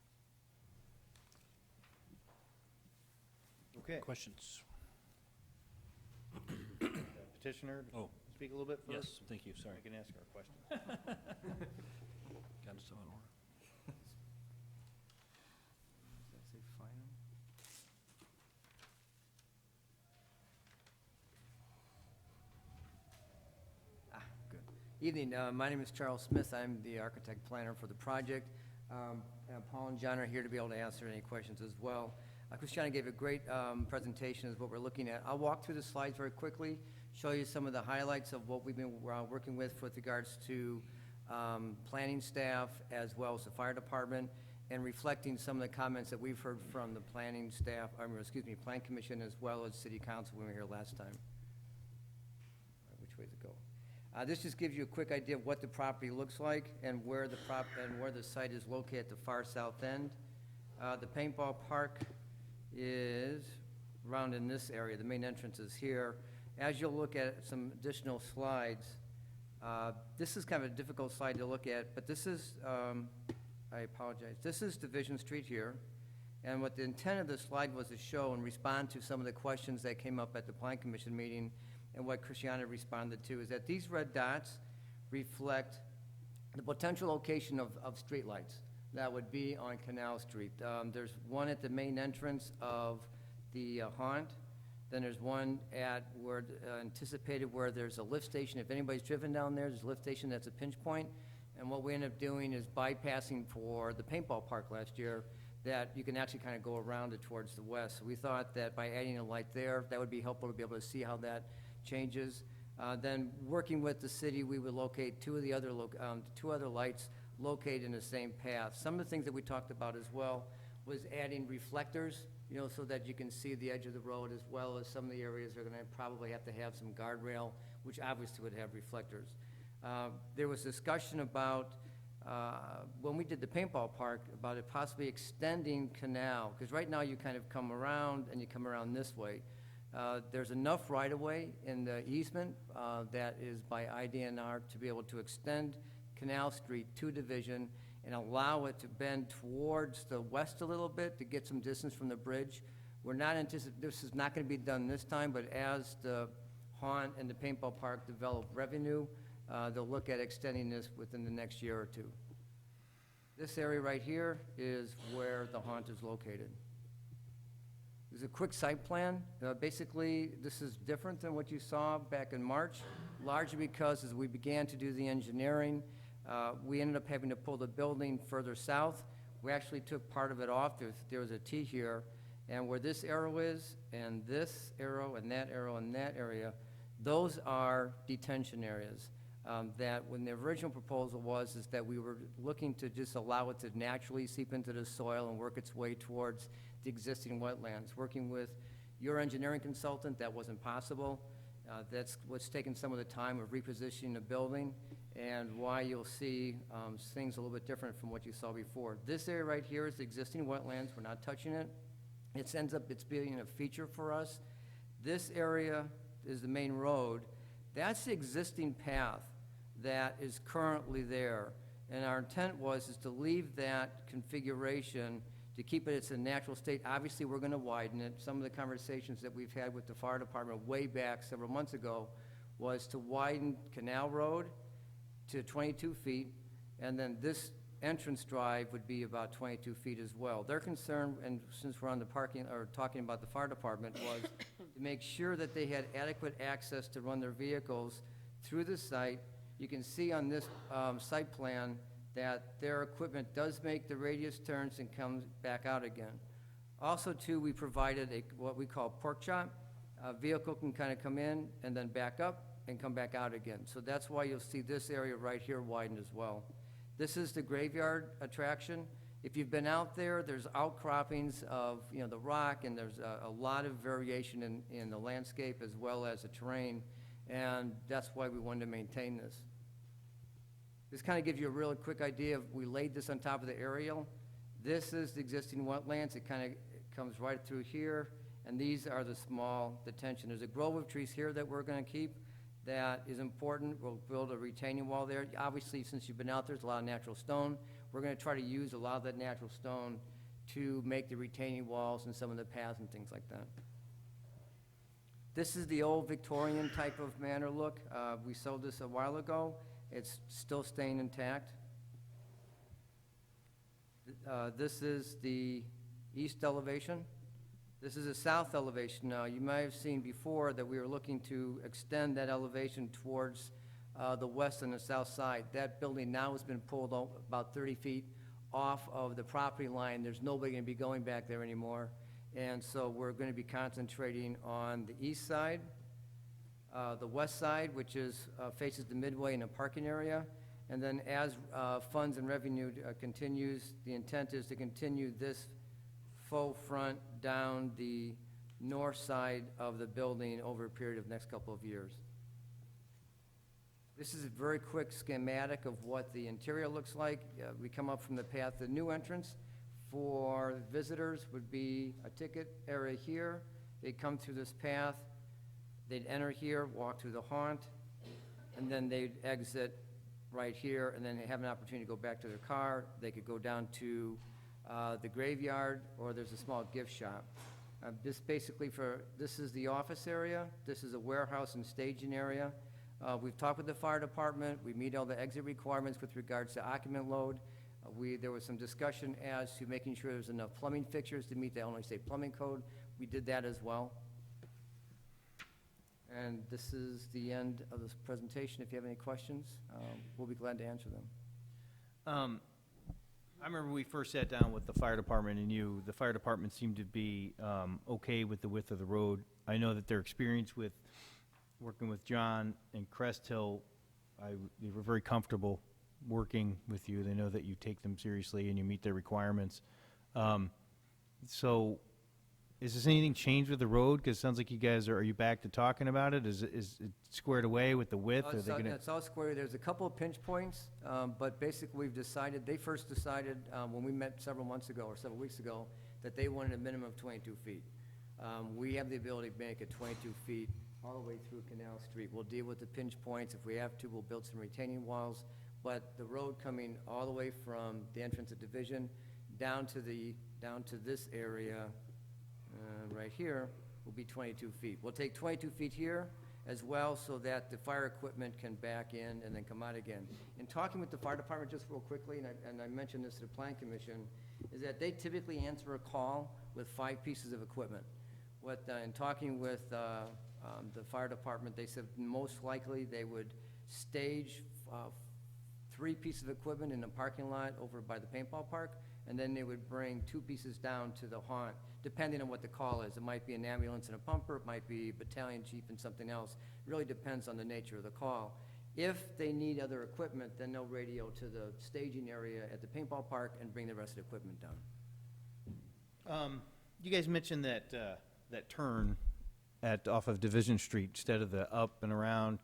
Okay. Okay. Questions? Petitioner, Oh. speak a little bit first? Yes, thank you, sorry. We can ask our question. Got us on order. Good. Evening, my name is Charles Smith. I'm the architect planner for the project. Paul and John are here to be able to answer any questions as well. Christiana gave a great presentation of what we're looking at. I'll walk through the slides very quickly, show you some of the highlights of what we've been working with regards to planning staff as well as the fire department, and reflecting some of the comments that we've heard from the planning staff, plan commission as well as city council when we were here last time. Which way to go? This just gives you a quick idea of what the property looks like and where the site is located at the far south end. The paintball park is around in this area. The main entrance is here. As you'll look at some additional slides, this is kind of a difficult slide to look at, but this is, I apologize, this is Division Street here. And what the intent of this slide was to show and respond to some of the questions that came up at the Plan Commission meeting, and what Christiana responded to, is that these red dots reflect the potential location of streetlights that would be on Canal Street. There's one at the main entrance of the haunt. Then there's one at where anticipated where there's a lift station. If anybody's driven down there, there's a lift station that's a pinch point. And what we end up doing is bypassing for the paintball park last year, that you can actually kind of go around it towards the west. So we thought that by adding a light there, that would be helpful to be able to see how that changes. Then working with the city, we would locate two other lights located in the same path. Some of the things that we talked about as well was adding reflectors, so that you can see the edge of the road, as well as some of the areas are going to probably have to have some guardrail, which obviously would have reflectors. There was discussion about, when we did the paintball park, about it possibly extending Canal, because right now you kind of come around and you come around this way. There's enough right-of-way in the easement that is by IDNR to be able to extend Canal Street to Division and allow it to bend towards the west a little bit to get some distance from the bridge. We're not anticipating, this is not going to be done this time, but as the haunt and the paintball park develop revenue, they'll look at extending this within the next year or two. This area right here is where the haunt is located. There's a quick site plan. Basically, this is different than what you saw back in March, largely because as we began to do the engineering, we ended up having to pull the building further south. We actually took part of it off. There was a T here, and where this arrow is, and this arrow, and that arrow, and that area, those are detention areas. That when the original proposal is that we were looking to just allow it to naturally seep into the soil and work its way towards the existing wetlands. Working with your engineering consultant, that wasn't possible. That's what's taken some of the time of repositioning the building, and why you'll see things a little bit different from what you saw before. This area right here is the existing wetlands. We're not touching it. It ends up being a feature for us. This area is the main road. That's the existing path that is currently there. And our intent is to leave that configuration to keep it its a natural state. Obviously, we're going to widen it. Some of the conversations that we've had with the fire department way back several months ago was to widen Canal Road to 22 feet, and then this entrance drive would be about 22 feet as well. Their concern, and since we're on the talking about the fire department, was to make sure that they had adequate access to run their vehicles through the site. You can see on this site plan that their equipment does make the radius turns and comes back out again. Also, too, we provided what we call pork chop. A vehicle can kind of come in and then back up and come back out again. So that's why you'll see this area right here widened as well. This is the graveyard attraction. If you've been out there, there's outcroppings of the rock, and there's a lot of variation in the landscape as well as the terrain, and that's why we wanted to maintain this. This kind of gives you a really quick idea of, we laid this on top of the aerial. This is the existing wetlands. It kind of comes right through here, and these are the small detention. There's a grove of trees here that we're going to keep. That is important. We'll build a retaining wall there. Obviously, since you've been out there, there's a lot of natural stone. We're going to try to use a lot of that natural stone to make the retaining walls and some of the paths and things like that. This is the old Victorian type of manor look. We sold this a while ago. It's still staying intact. This is the east elevation. This is a south elevation. Now, you might have seen before that we were looking to extend that elevation towards the west and the south side. That building now has been pulled about 30 feet off of the property line. There's nobody going to be going back there anymore. And so we're going to be concentrating on the east side, the west side, which is faces the Midway and the parking area. And then as funds and revenue continues, the intent is to continue this faux front down the north side of the building over a period of next couple of years. This is a very quick schematic of what the interior looks like. We come up from the path. The new entrance for visitors would be a ticket area here. They'd come through this path. They'd enter here, walk through the haunt, and then they'd exit right here, and then they have an opportunity to go back to their car. They could go down to the graveyard, or there's a small gift shop. This is the office area. This is a warehouse and staging area. We've talked with the fire department. We meet all the exit requirements with regards to occupant load. There was some discussion as to making sure there's enough plumbing fixtures to meet the Illinois State Plumbing Code. We did that as well. And this is the end of this presentation. If you have any questions, we'll be glad to answer them. I remember we first sat down with the fire department and you, the fire department seemed to be okay with the width of the road. I know that their experience with working with John and Crest Hill, they were very comfortable working with you. They know that you take them seriously and you meet their requirements. So is this anything changed with the road? Because it sounds like you guys are you back to talking about it? Is it squared away with the width? Are they gonna? It's all square. There's a couple of pinch points, but basically we've decided, they first decided when we met several months ago or several weeks ago that they wanted a minimum of 22 feet. We have the ability to make it 22 feet all the way through Canal Street. We'll deal with the pinch points. If we have to, we'll build some retaining walls. But the road coming all the way from the entrance of Division down to this area right here will be 22 feet. We'll take 22 feet here as well so that the fire equipment can back in and then come out again. In talking with the fire department just real quickly, and I mentioned this to the Plan Commission, is that they typically answer a call with 5 pieces of equipment. In talking with the fire department, they said most likely they would stage 3 pieces of equipment in the parking lot over by the paintball park, and then they would bring 2 pieces down to the haunt, depending on what the call is. It might be an ambulance and a pumper, it might be a battalion chief and something else. It really depends on the nature of the call. If they need other equipment, then they'll radio to the staging area at the paintball park and bring the rest of the equipment down. You guys mentioned that that turn off of Division Street instead of the up and around,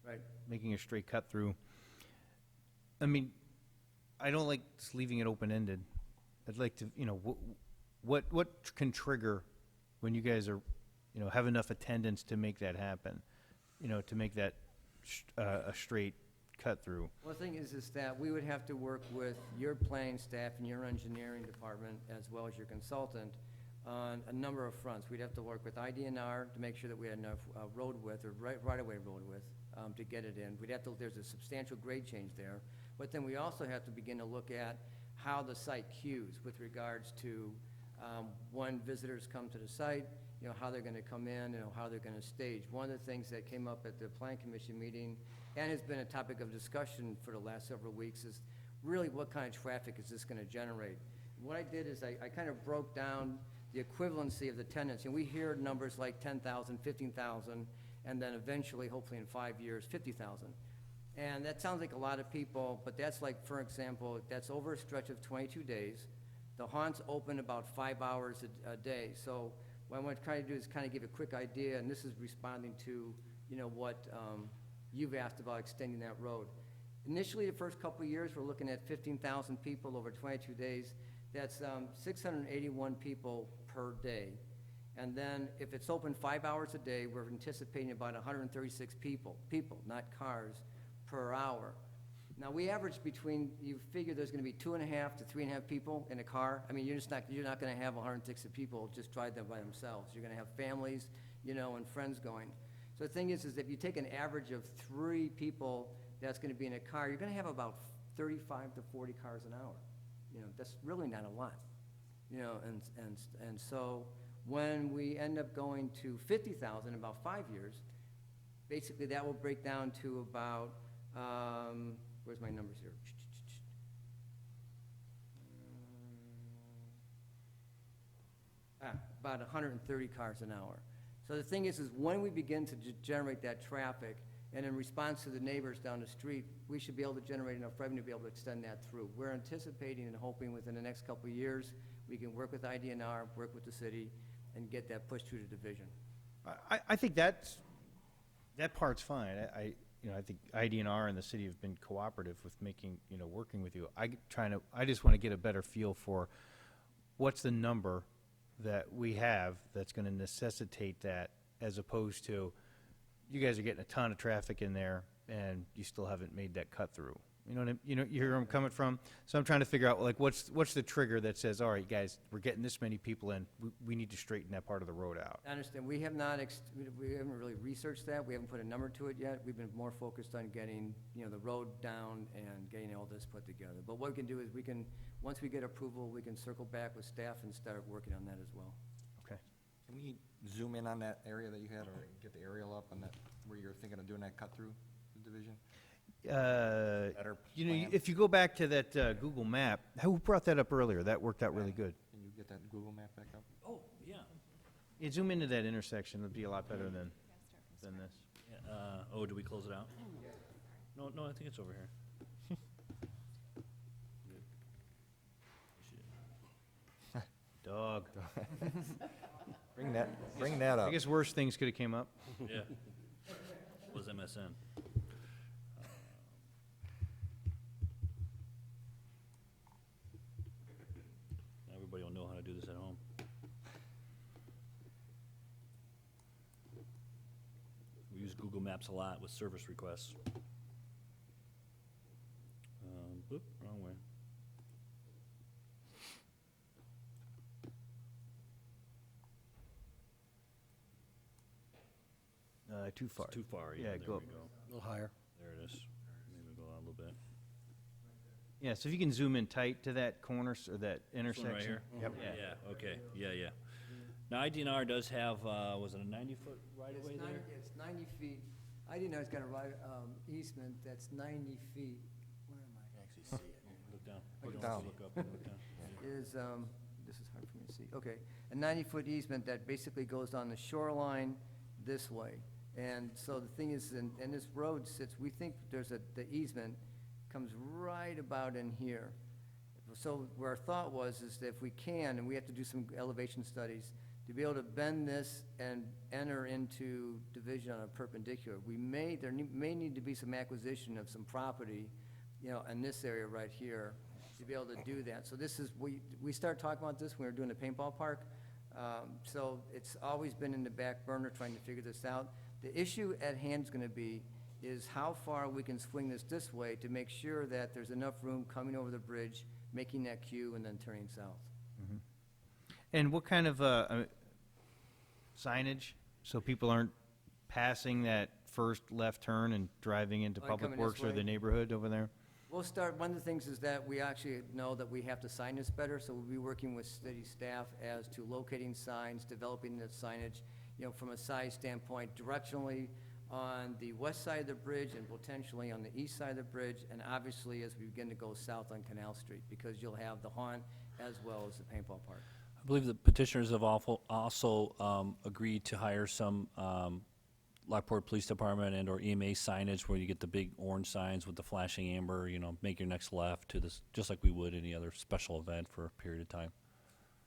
Right. making a straight cut through. I mean, I don't like just leaving it open-ended. I'd like to, what can trigger when you guys are, have enough attendance to make that happen, to make that a straight cut through? Well, the thing is that we would have to work with your planning staff and your engineering department as well as your consultant on a number of fronts. We'd have to work with IDNR to make sure that we had enough road width or right-of-way road width to get it in. There's a substantial grade change there. But then we also have to begin to look at how the site queues with regards to when visitors come to the site, how they're going to come in, how they're going to stage. One of the things that came up at the Plan Commission meeting and has been a topic of discussion for the last several weeks is really what kind of traffic is this going to generate. What I did is I kind of broke down the equivalency of the tenants. We hear numbers like 10,000, 15,000, and then eventually, hopefully in 5 years, 50,000. And that sounds like a lot of people, but that's like, for example, that's over a stretch of 22 days. The haunts open about 5 hours a day. So what I want to try to do is kind of give a quick idea, and this is responding to, what you've asked about extending that road. Initially, the first couple of years, we're looking at 15,000 people over 22 days. That's 681 people per day. And then if it's open 5 hours a day, we're anticipating about 136 people, not cars, per hour. Now, we average between, you figure there's gonna be 2.5 to 3.5 people in a car. I mean, you're not gonna have 160 people just drive them by themselves. You're gonna have families, you know, and friends going. So the thing is if you take an average of 3 people that's gonna be in a car, you're gonna have about 35 to 40 cars an hour. You know, that's really not a lot. You know, and so when we end up going to 50,000 in about 5 years, basically that will break down to about, where's my numbers here? About 130 cars an hour. So the thing is when we begin to generate that traffic, and in response to the neighbors down the street, we should be able to generate enough revenue to be able to extend that through. We're anticipating and hoping within the next couple of years, we can work with IDNR, work with the city, and get that pushed through the division. I think that part's fine. I think IDNR and the city have been cooperative with making, working with you. I just want to get a better feel for what's the number that we have that's going to necessitate that, as opposed to you guys are getting a ton of traffic in there and you still haven't made that cut through. You hear where I'm coming from? So I'm trying to figure out, like, what's the trigger that says, all right, guys, we're getting this many people in, we need to straighten that part of the road out. I understand. We have not, we haven't really researched that. We haven't put a number to it yet. We've been more focused on getting, the road down and getting all this put together. But what we can do is once we get approval, we can circle back with staff and start working on that as well. Okay. Can we zoom in on that area that you had, or get the aerial up on that, where you're thinking of doing that cut through the division? Better plan. If you go back to that Google map, who brought that up earlier? That worked out really good. Can you get that Google map back up? Oh, yeah. Yeah, zoom into that intersection. It'd be a lot better than this. Yeah, do we close it out? No, I think it's over here. Dog. Bring that up. I guess worse things could have came up. Yeah. Was MSN. Everybody will know how to do this at home. We use Google Maps a lot with service requests. Oop, wrong way. Too far. It's too far, yeah, Yeah, there go we up. go. A little higher. There it is. Maybe go out a little bit. Yeah, so if you can zoom in tight to that corner, or that This one intersection. right here? Yep. Yeah, okay, yeah. Now, IDNR does have, was it a 90-foot right-of-way there? It's 90 feet. IDNR's got a right, easement that's 90 feet. Where am I? Actually see it. Look down. Look You don't down. have to Look up, look down. Is, this is hard for me to see. Okay, a 90-foot easement that basically goes on the shoreline this way. And so the thing is, and this road sits, we think the easement comes right about in here. So where our thought was is that if we can, and we have to do some elevation studies, to be able to bend this and enter into division on a perpendicular, there may need to be some acquisition of some property, in this area right here, to be able to do that. So this is, we started talking about this when we were doing the paintball park. So it's always been in the back burner trying to figure this out. The issue at hand is going to be is how far we can swing this way to make sure that there's enough room coming over the bridge, making that Q, and then turning south. And what kind of signage, so people aren't passing that first left turn and driving into Like Public coming this Works or way? the neighborhood over there? We'll start, one of the things is that we actually know that we have to sign this better, so we'll be working with city staff as to locating signs, developing the signage, from a size standpoint, directionally on the west side of the bridge and potentially on the east side of the bridge, and obviously as we begin to go south on Canal Street, because you'll have the haunt as well as the paintball park. I believe the petitioners have also agreed to hire some Lockport Police Department and/or EMA signage where you get the big orange signs with the flashing amber, make your next left to this, just like we would any other special event for a period of time.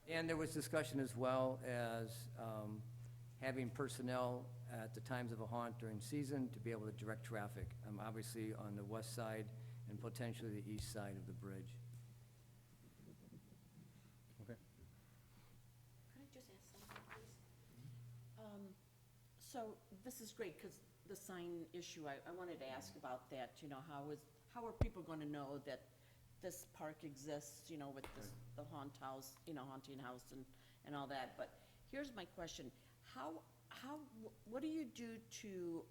And there was discussion as well as having personnel at the times of a haunt during season to be able to direct traffic, obviously on the west side and potentially the east side of the bridge. Okay. Could I just ask something, please? So this is great, because the sign issue, I wanted to ask about that, how are people gonna know that this park exists, you know, with this, the haunt house, you know, haunting house and all that? But here's my question. What do you do to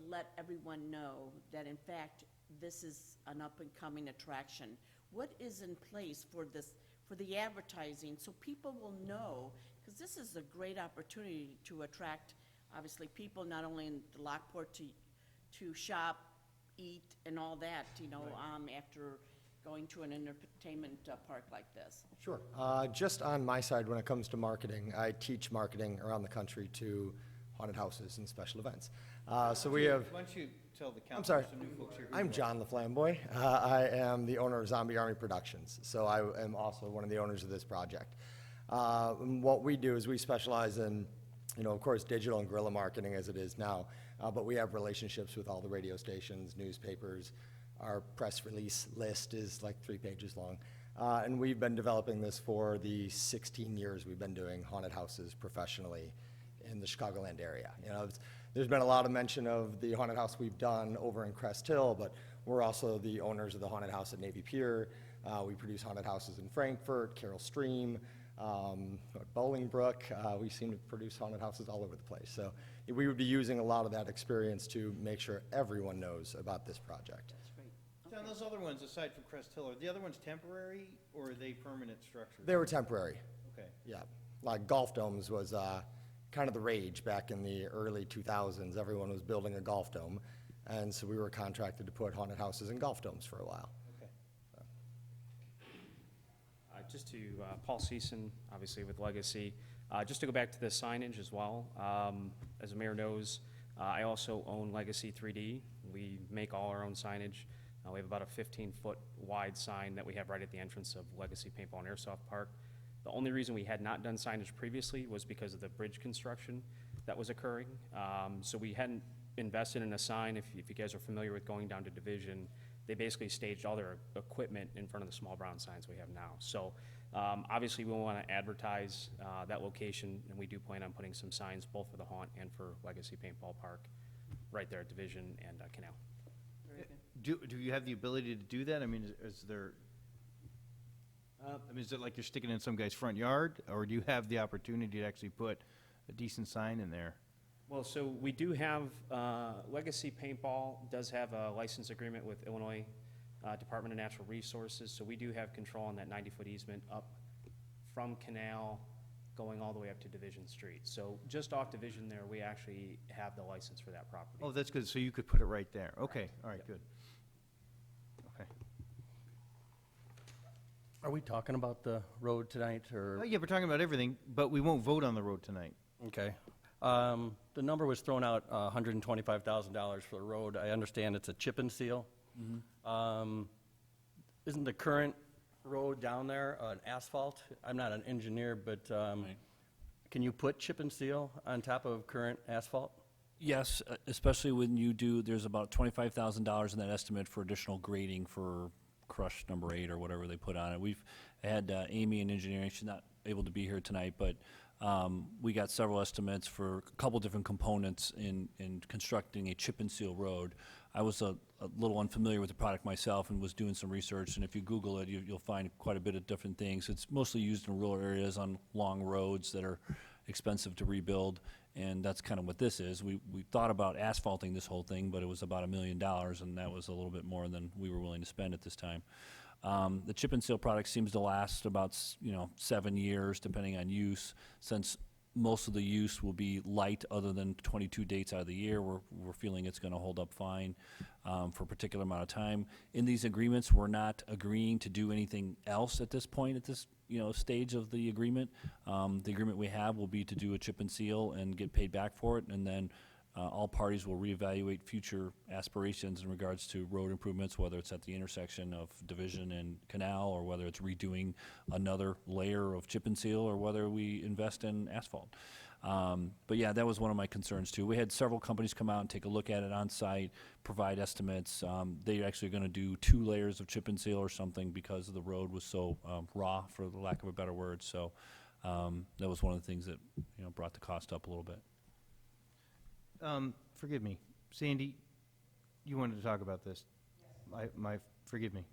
let everyone know that in fact this is an up-and-coming attraction? What is in place for this, for the advertising, so people will know? Because this is a great opportunity to attract, obviously, people not only in Lockport to shop, eat, and all that, you know, after going to an entertainment park like this. Sure. Just on my side, when it comes to marketing, I teach marketing around the country to haunted houses and special events. So we have... Why don't you tell the council? I'm sorry. Some new folks here who I'm you are. John LaFlamboy. I am the owner of Zombie Army Productions, so I am also one of the owners of this project. And what we do is we specialize in, you know, of course, digital and guerrilla marketing as it is now, but we have relationships with all the radio stations, newspapers. Our press release list is like 3 pages long. And we've been developing this for the 16 years we've been doing haunted houses professionally in the Chicagoland area. You know, there's been a lot of mention of the haunted house we've done over in Crest Hill, but we're also the owners of the haunted house at Navy Pier. We produce haunted houses in Frankfurt, Carroll Stream, Bolingbrook. We seem to produce haunted houses all over the place. So we would be using a lot of that experience to make sure everyone knows about this project. That's great. John, those other ones, aside from Crest Hill, are the other ones temporary, or are they permanent structures? They were temporary. Okay. Yeah, like golf domes was kind of the rage back in the early 2000s. Everyone was building a golf dome, and so we were contracted to put haunted houses in golf domes for a while. Okay. Just to Paul Season, obviously with Legacy. Just to go back to the signage as well, as the mayor knows, I also own Legacy 3D. We make all our own signage. We have about a 15-foot wide sign that we have right at the entrance of Legacy Paintball and Airsoft Park. The only reason we had not done signage previously was because of the bridge construction that was occurring. So we hadn't invested in a sign. If you guys are familiar with going down to Division, they basically staged all their equipment in front of the small brown signs we have now. So obviously we want to advertise that location, and we do plan on putting some signs both for the Haunt and for Legacy Paintball Park right there at Division and Canal. Very good. Do you have the ability to do that? I mean, is there, I mean, is it like you're sticking it in some guy's front yard, or do you have the opportunity to actually put a decent sign in there? Well, so we do have, Legacy Paintball does have a license agreement with Illinois Department of Natural Resources, so we do have control on that 90-foot easement up from Canal, going all the way up to Division Street. So just off Division there, we actually have the license for that property. Oh, that's good, so you could put it right there. Okay, all right, Yep. good. Okay. Are we talking about the road tonight, or? Oh, yeah, we're talking about everything, but we won't vote on the road tonight. Okay. The number was thrown out, $125,000 for the road. I understand it's a chip and seal. Isn't the current road down there an asphalt? I'm not an engineer, but can you put chip and seal on top of current asphalt? Yes, especially when you do, there's about $25,000 in that estimate for additional grading for crush number 8 or whatever they put on it. We've had Amy in engineering, she's not able to be here tonight, but we got several estimates for a couple different components in constructing a chip and seal road. I was a little unfamiliar with the product myself and was doing some research, and if you Google it, you'll find quite a bit of different things. It's mostly used in rural areas on long roads that are expensive to rebuild, and that's kind of what this is. We thought about asphalting this whole thing, but it was about $1 million, and that was a little bit more than we were willing to spend at this time. The chip and seal product seems to last about 7 years, depending on use, since most of the use will be light other than 22 dates out of the year. We're feeling it's going to hold up fine for a particular amount of time. In these agreements, we're not agreeing to do anything else at this point, at this stage of the agreement. The agreement we have will be to do a chip and seal and get paid back for it, and then all parties will reevaluate future aspirations in regards to road improvements, whether it's at the intersection of Division and Canal, or whether it's redoing another layer of chip and seal, or whether we invest in asphalt. But yeah, that was one of my concerns too. We had several companies come out and take a look at it on site, provide estimates. They're actually going to do 2 layers of chip and seal or something because the road was so raw, for the lack of a better word. So that was one of the things that brought the cost up a little bit. Forgive me, Sandy, you wanted to talk about this? forgive me.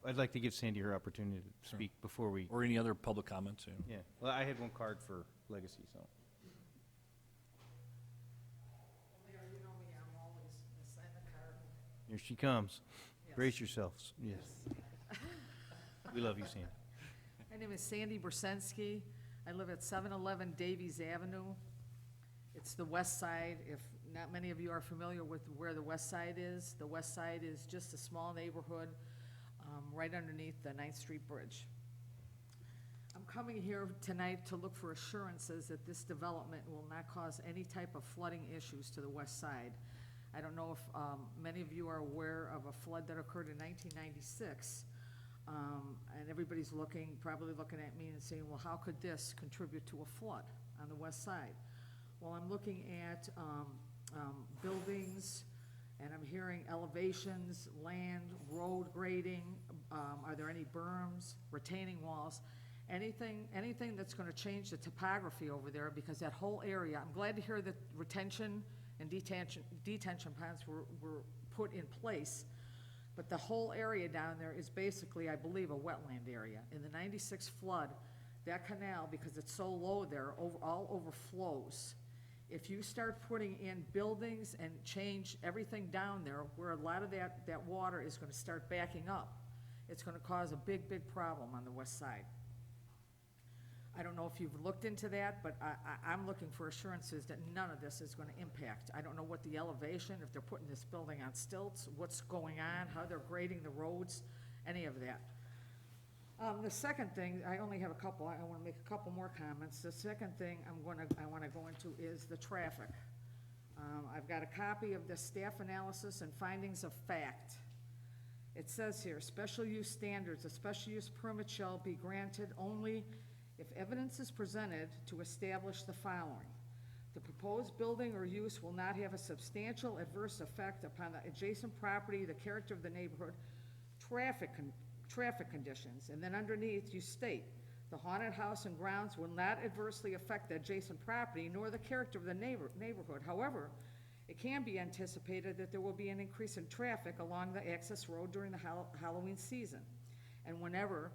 I'd like to give Sandy her opportunity to speak before we, Or any other public comments? yeah. Well, I had one card for Legacy, so. Here she comes. Brace yourselves. Yes. We love you, Sandy. My name is Sandy Brzezinski. I live at 711 Davies Avenue. It's the west side. If not many of you are familiar with where the west side is, the west side is just a small neighborhood right underneath the 9th Street Bridge. I'm coming here tonight to look for assurances that this development will not cause any type of flooding issues to the west side. I don't know if many of you are aware of a flood that occurred in 1996. And everybody's probably looking at me and saying, well, how could this contribute to a flood on the west side? Well, I'm looking at buildings, and I'm hearing elevations, land, road grading. Are there any berms, retaining walls? Anything that's gonna change the topography over there, because that whole area, I'm glad to hear that retention and detention ponds were put in place. But the whole area down there is basically, I believe, a wetland area. In the 96 flood, that canal, because it's so low there, all overflows. If you start putting in buildings and change everything down there, where a lot of that water is gonna start backing up, it's gonna cause a big, big problem on the west side. I don't know if you've looked into that, but I'm looking for assurances that none of this is gonna impact. I don't know what the elevation, if they're putting this building on stilts, what's going on, how they're grading the roads, any of that. The second thing, I only have a couple, I wanna make a couple more comments. The second thing I wanna go into is the traffic. I've got a copy of the staff analysis and findings of fact. It says here, special use standards, a special use permit shall be granted only if evidence is presented to establish the following. The proposed building or use will not have a substantial adverse effect upon the adjacent property, the character of the neighborhood, traffic conditions. And then underneath, you state, the haunted house and grounds will not adversely affect the adjacent property nor the character of the neighborhood. However, it can be anticipated that there will be an increase in traffic along the access road during the Halloween season and whenever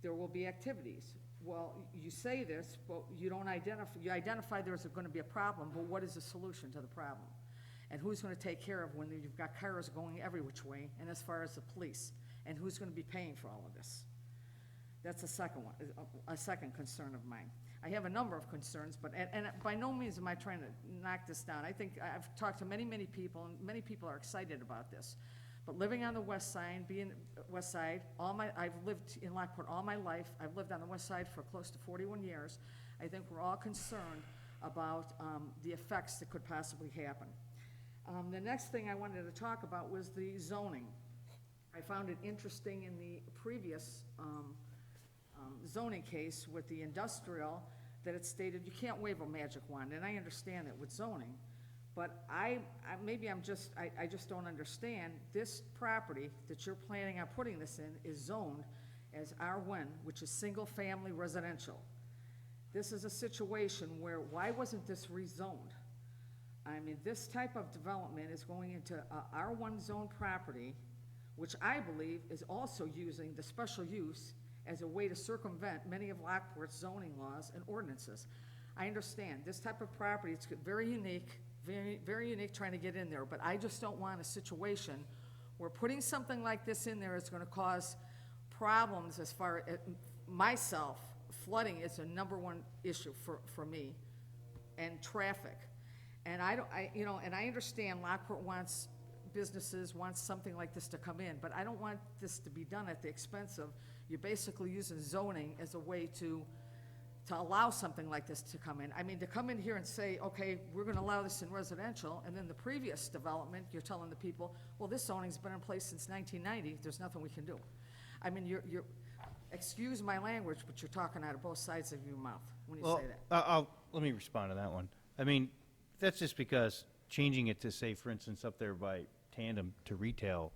there will be activities. Well, you say this, but you don't identify there's gonna be a problem, but what is the solution to the problem? And who's gonna take care of when you've got cars going every which way, and as far as the police? And who's gonna be paying for all of this? That's a second one, a second concern of mine. I have a number of concerns, but, and by no means am I trying to knock this down. I think I've talked to many, many people, and many people are excited about this. But living on the west side, I've lived in Lockport all my life. I've lived on the west side for close to 41 years. I think we're all concerned about the effects that could possibly happen. The next thing I wanted to talk about was the zoning. I found it interesting in the previous zoning case with the industrial that it stated you can't wave a magic wand, and I understand that with zoning. But I just don't understand, this property that you're planning on putting this in is zoned as R1, which is single-family residential. This is a situation where, why wasn't this rezoned? I mean, this type of development is going into a R1 zone property, which I believe is also using the special use as a way to circumvent many of Lockport's zoning laws and ordinances. I understand, this type of property, it's very unique, very unique trying to get in there, but I just don't want a situation where putting something like this in there is gonna cause problems as far as myself. Flooding is a #1 issue for me, and traffic. And and I understand Lockport wants businesses, wants something like this to come in, but I don't want this to be done at the expense of, you're basically using zoning as a way to allow something like this to come in. I mean, to come in here and say, okay, we're gonna allow this in residential, and then the previous development, you're telling the people, well, this zoning's been in place since 1990, there's nothing we can do. I mean, you're excuse my language, but you're talking out of both sides of your mouth when you say that. Let me respond to that one. I mean, that's just because changing it to, say, for instance, up there by Tandem to retail,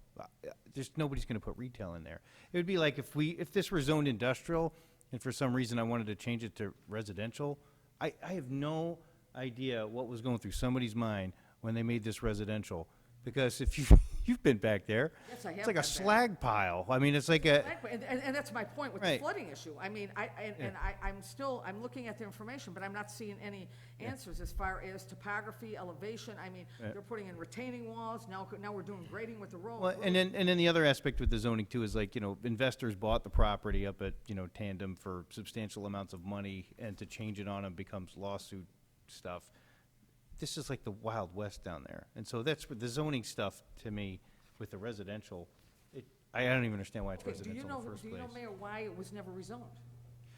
nobody's gonna put retail in there. It would be like if this were zoned industrial, and for some reason I wanted to change it to residential, I have no idea what was going through somebody's mind when they made this residential. Because if you You've been back there. Yes, I have It's like a been back. slag pile. I mean, it's like a, Exactly, and that's my point with the Right. flooding issue. I mean, I'm looking at the information, but I'm not seeing any answers as far as topography, elevation. I mean, Yeah. they're putting in retaining walls, now we're doing grading with the road. well, and then the other aspect with the zoning too is like, investors bought the property up at, Tandem for substantial amounts of money, and to change it on them becomes lawsuit stuff. This is like the Wild West down there. And so that's where the zoning stuff, to me, with the residential, I don't even understand why it's Okay, do residential in the first you place. know, Mayor, why it was never rezoned?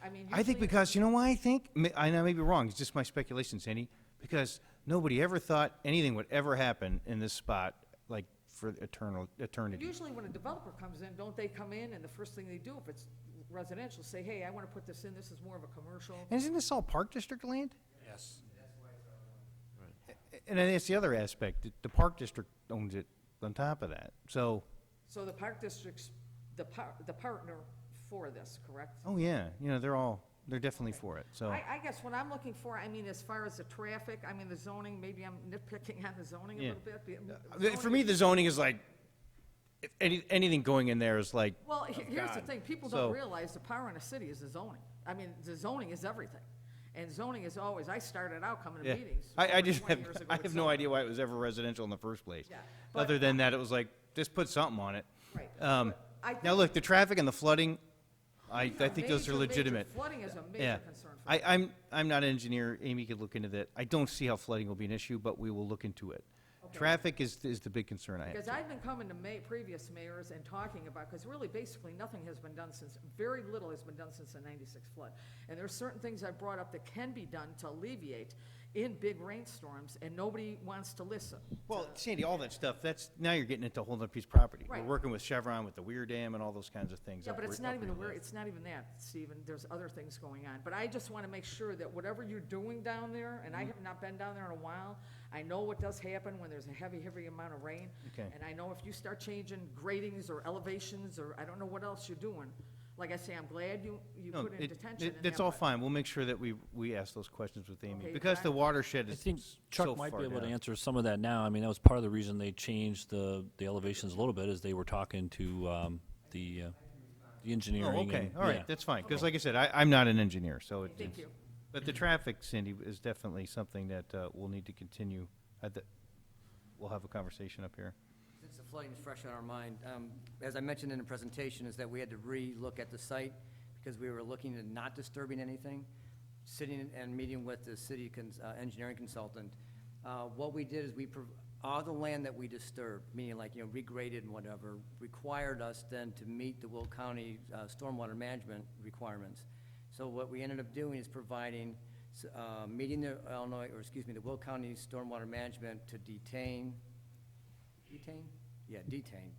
I mean, I think usually- because, you know why I think? I may be wrong, it's just my speculation, Sandy, because nobody ever thought anything would ever happen in this spot, like, for eternity. Usually when a developer comes in, don't they come in and the first thing they do, if it's residential, say, hey, I want to put this in, this is more of a commercial. And isn't this all Park District land? Yes. And then it's the other aspect, the Park District owns it on top of that, so, So the Park District's the partner for this, correct? oh yeah, they're definitely for it, so. I guess what I'm looking for, I mean, as far as the traffic, I mean, the zoning, maybe I'm nitpicking on the zoning a Yeah. little bit. For me, the zoning is like, anything going in there is like, Well, here's the God. thing, people So- don't realize the power in a city is the zoning. I mean, the zoning is everything. And zoning is always, I started out coming to yeah. meetings. I over just 20 have, years ago I with have no zoning. idea why it was ever residential in the first place. Yeah, Other than that, it was like, just put something on it. Right, Um, I Now, think- look, the traffic and the flooding, I think those are Major legitimate. flooding is a major Yeah. concern for me. I'm not an engineer, Amy could look into that. I don't see how flooding will be an issue, but we will look into it. Traffic is the big concern I have. Because I've been coming to previous mayors and talking about, because really, basically, nothing has been done since, very little has been done since the 96 flood. And there's certain things I brought up that can be done to alleviate in big rainstorms, and nobody wants to listen. Well, Sandy, all that stuff, now you're getting into a whole other piece of property. We're Right. working with Chevron with the Weir Dam and all those kinds of things. Yeah, but it's not even up where, it's not even that, Stephen, there's other things going on. But I just want to make sure that whatever you're doing down there, and I have not been down there in a while, I know what does happen when there's a heavy amount of rain. Okay. And I know if you start changing gradings or elevations, or I don't know what else you're doing. Like I say, I'm glad you No, put in detention. and That's have all a- fine. We'll make sure that we ask those questions with Amy. Okay, Because but the watershed I is think so Chuck might far be able to down. answer some of that now. I mean, that was part of the reason they changed the elevations a little bit, is they were talking to the engineering. Oh, okay, and- all right, yeah. that's fine, because like I said, I'm not an engineer, so it. Thank you. But the traffic, Cindy, is definitely something that we'll need to continue. We'll have a conversation up here. Since the flooding is fresh on our mind, as I mentioned in the presentation, is that we had to re-look at the site because we were looking at not disturbing anything, sitting and meeting with the city engineering consultant. What we did is all the land that we disturbed, meaning like, regraded and whatever, required us then to meet the Will County stormwater management requirements. So what we ended up doing is providing, meeting the the Will County stormwater management to detain,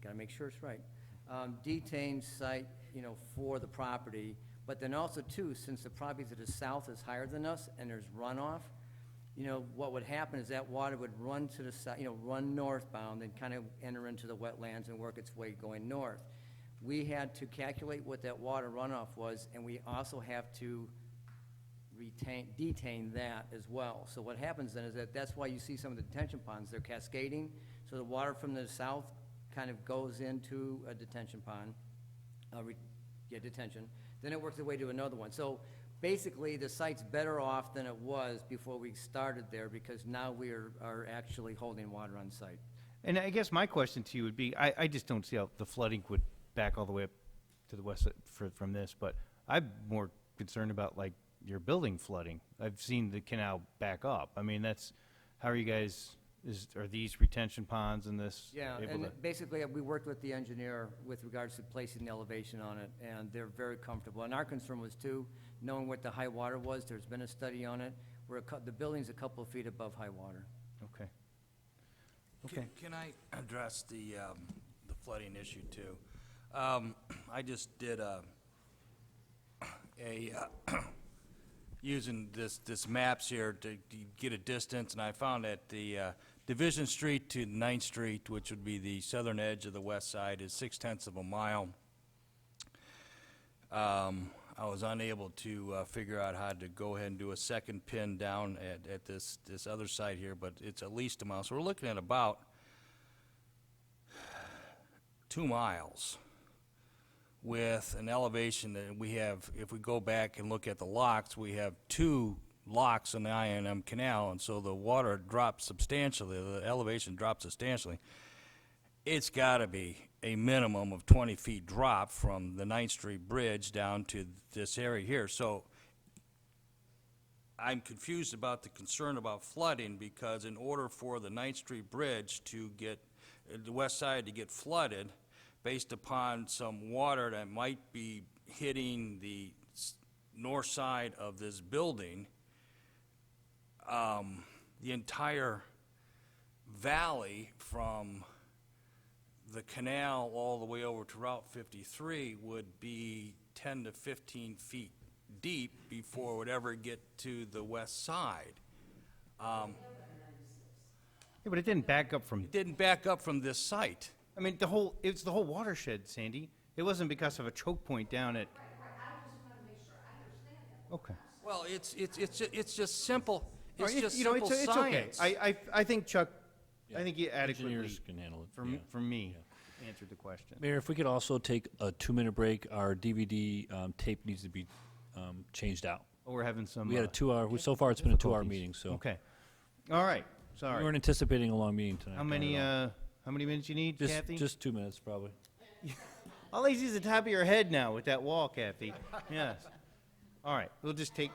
gotta make sure it's right. Detain site, for the property, but then also too, since the property to the south is higher than us and there's runoff, what would happen is that water would run to the south, run northbound and kind of enter into the wetlands and work its way going north. We had to calculate what that water runoff was, and we also have to detain that as well. So what happens then is that's why you see some of the detention ponds, they're cascading, so the water from the south kind of goes into a detention pond, detention, then it works its way to another one. So basically, the site's better off than it was before we started there, because now we are actually holding water on site. And I guess my question to you would be, I just don't see how the flooding would back all the way up to the west from this, but I'm more concerned about like your building flooding. I've seen the canal back up. I mean, how are you guys, are these retention ponds and this? Yeah, able and to- basically, we worked with the engineer with regards to placing the elevation on it, and they're very comfortable. And our concern was too, knowing what the high water was, there's been a study on it, where the building's a couple of feet above high water. Okay. Can I address the flooding issue too? I just did using this maps here to get a distance, and I found that the Division Street to 9th Street, which would be the southern edge of the west side, is 0.6 of a mile. I was unable to figure out how to go ahead and do a second pin down at this other site here, but it's at least a mile. So we're looking at about 2 miles with an elevation that we have, if we go back and look at the locks, we have 2 locks in the I&M Canal, and so the water drops substantially, the elevation drops substantially. It's got to be a minimum of 20 feet drop from the 9th Street Bridge down to this area here. So I'm confused about the concern about flooding, because in order for the 9th Street Bridge to get, the west side to get flooded, based upon some water that might be hitting the north side of this building, the entire valley from the canal all the way over to Route 53 would be 10 to 15 feet deep before it would ever get to the west side. Yeah, but it didn't back up from, It didn't back up from this site. I mean, it's the whole watershed, Sandy. It wasn't because of a choke point down at. Okay. Well, it's just simple, All it's right, just you know, simple it's okay. science. I think Chuck, I think he adequately, Engineers can handle it, for yeah. for me, answered the question. Mayor, if we could also take a 2-minute break, our DVD tape needs to be changed out. Oh, we're having some. We had a 2-hour, so far it's been a 2-hour difficulties. meeting, so. Okay. All right, We sorry. weren't anticipating a long meeting tonight. How not many, at all. how many minutes you need, Kathy? Just 2 minutes, probably. All I see is the top of your head now with that wall, Kathy. Yes. All right, we'll just take,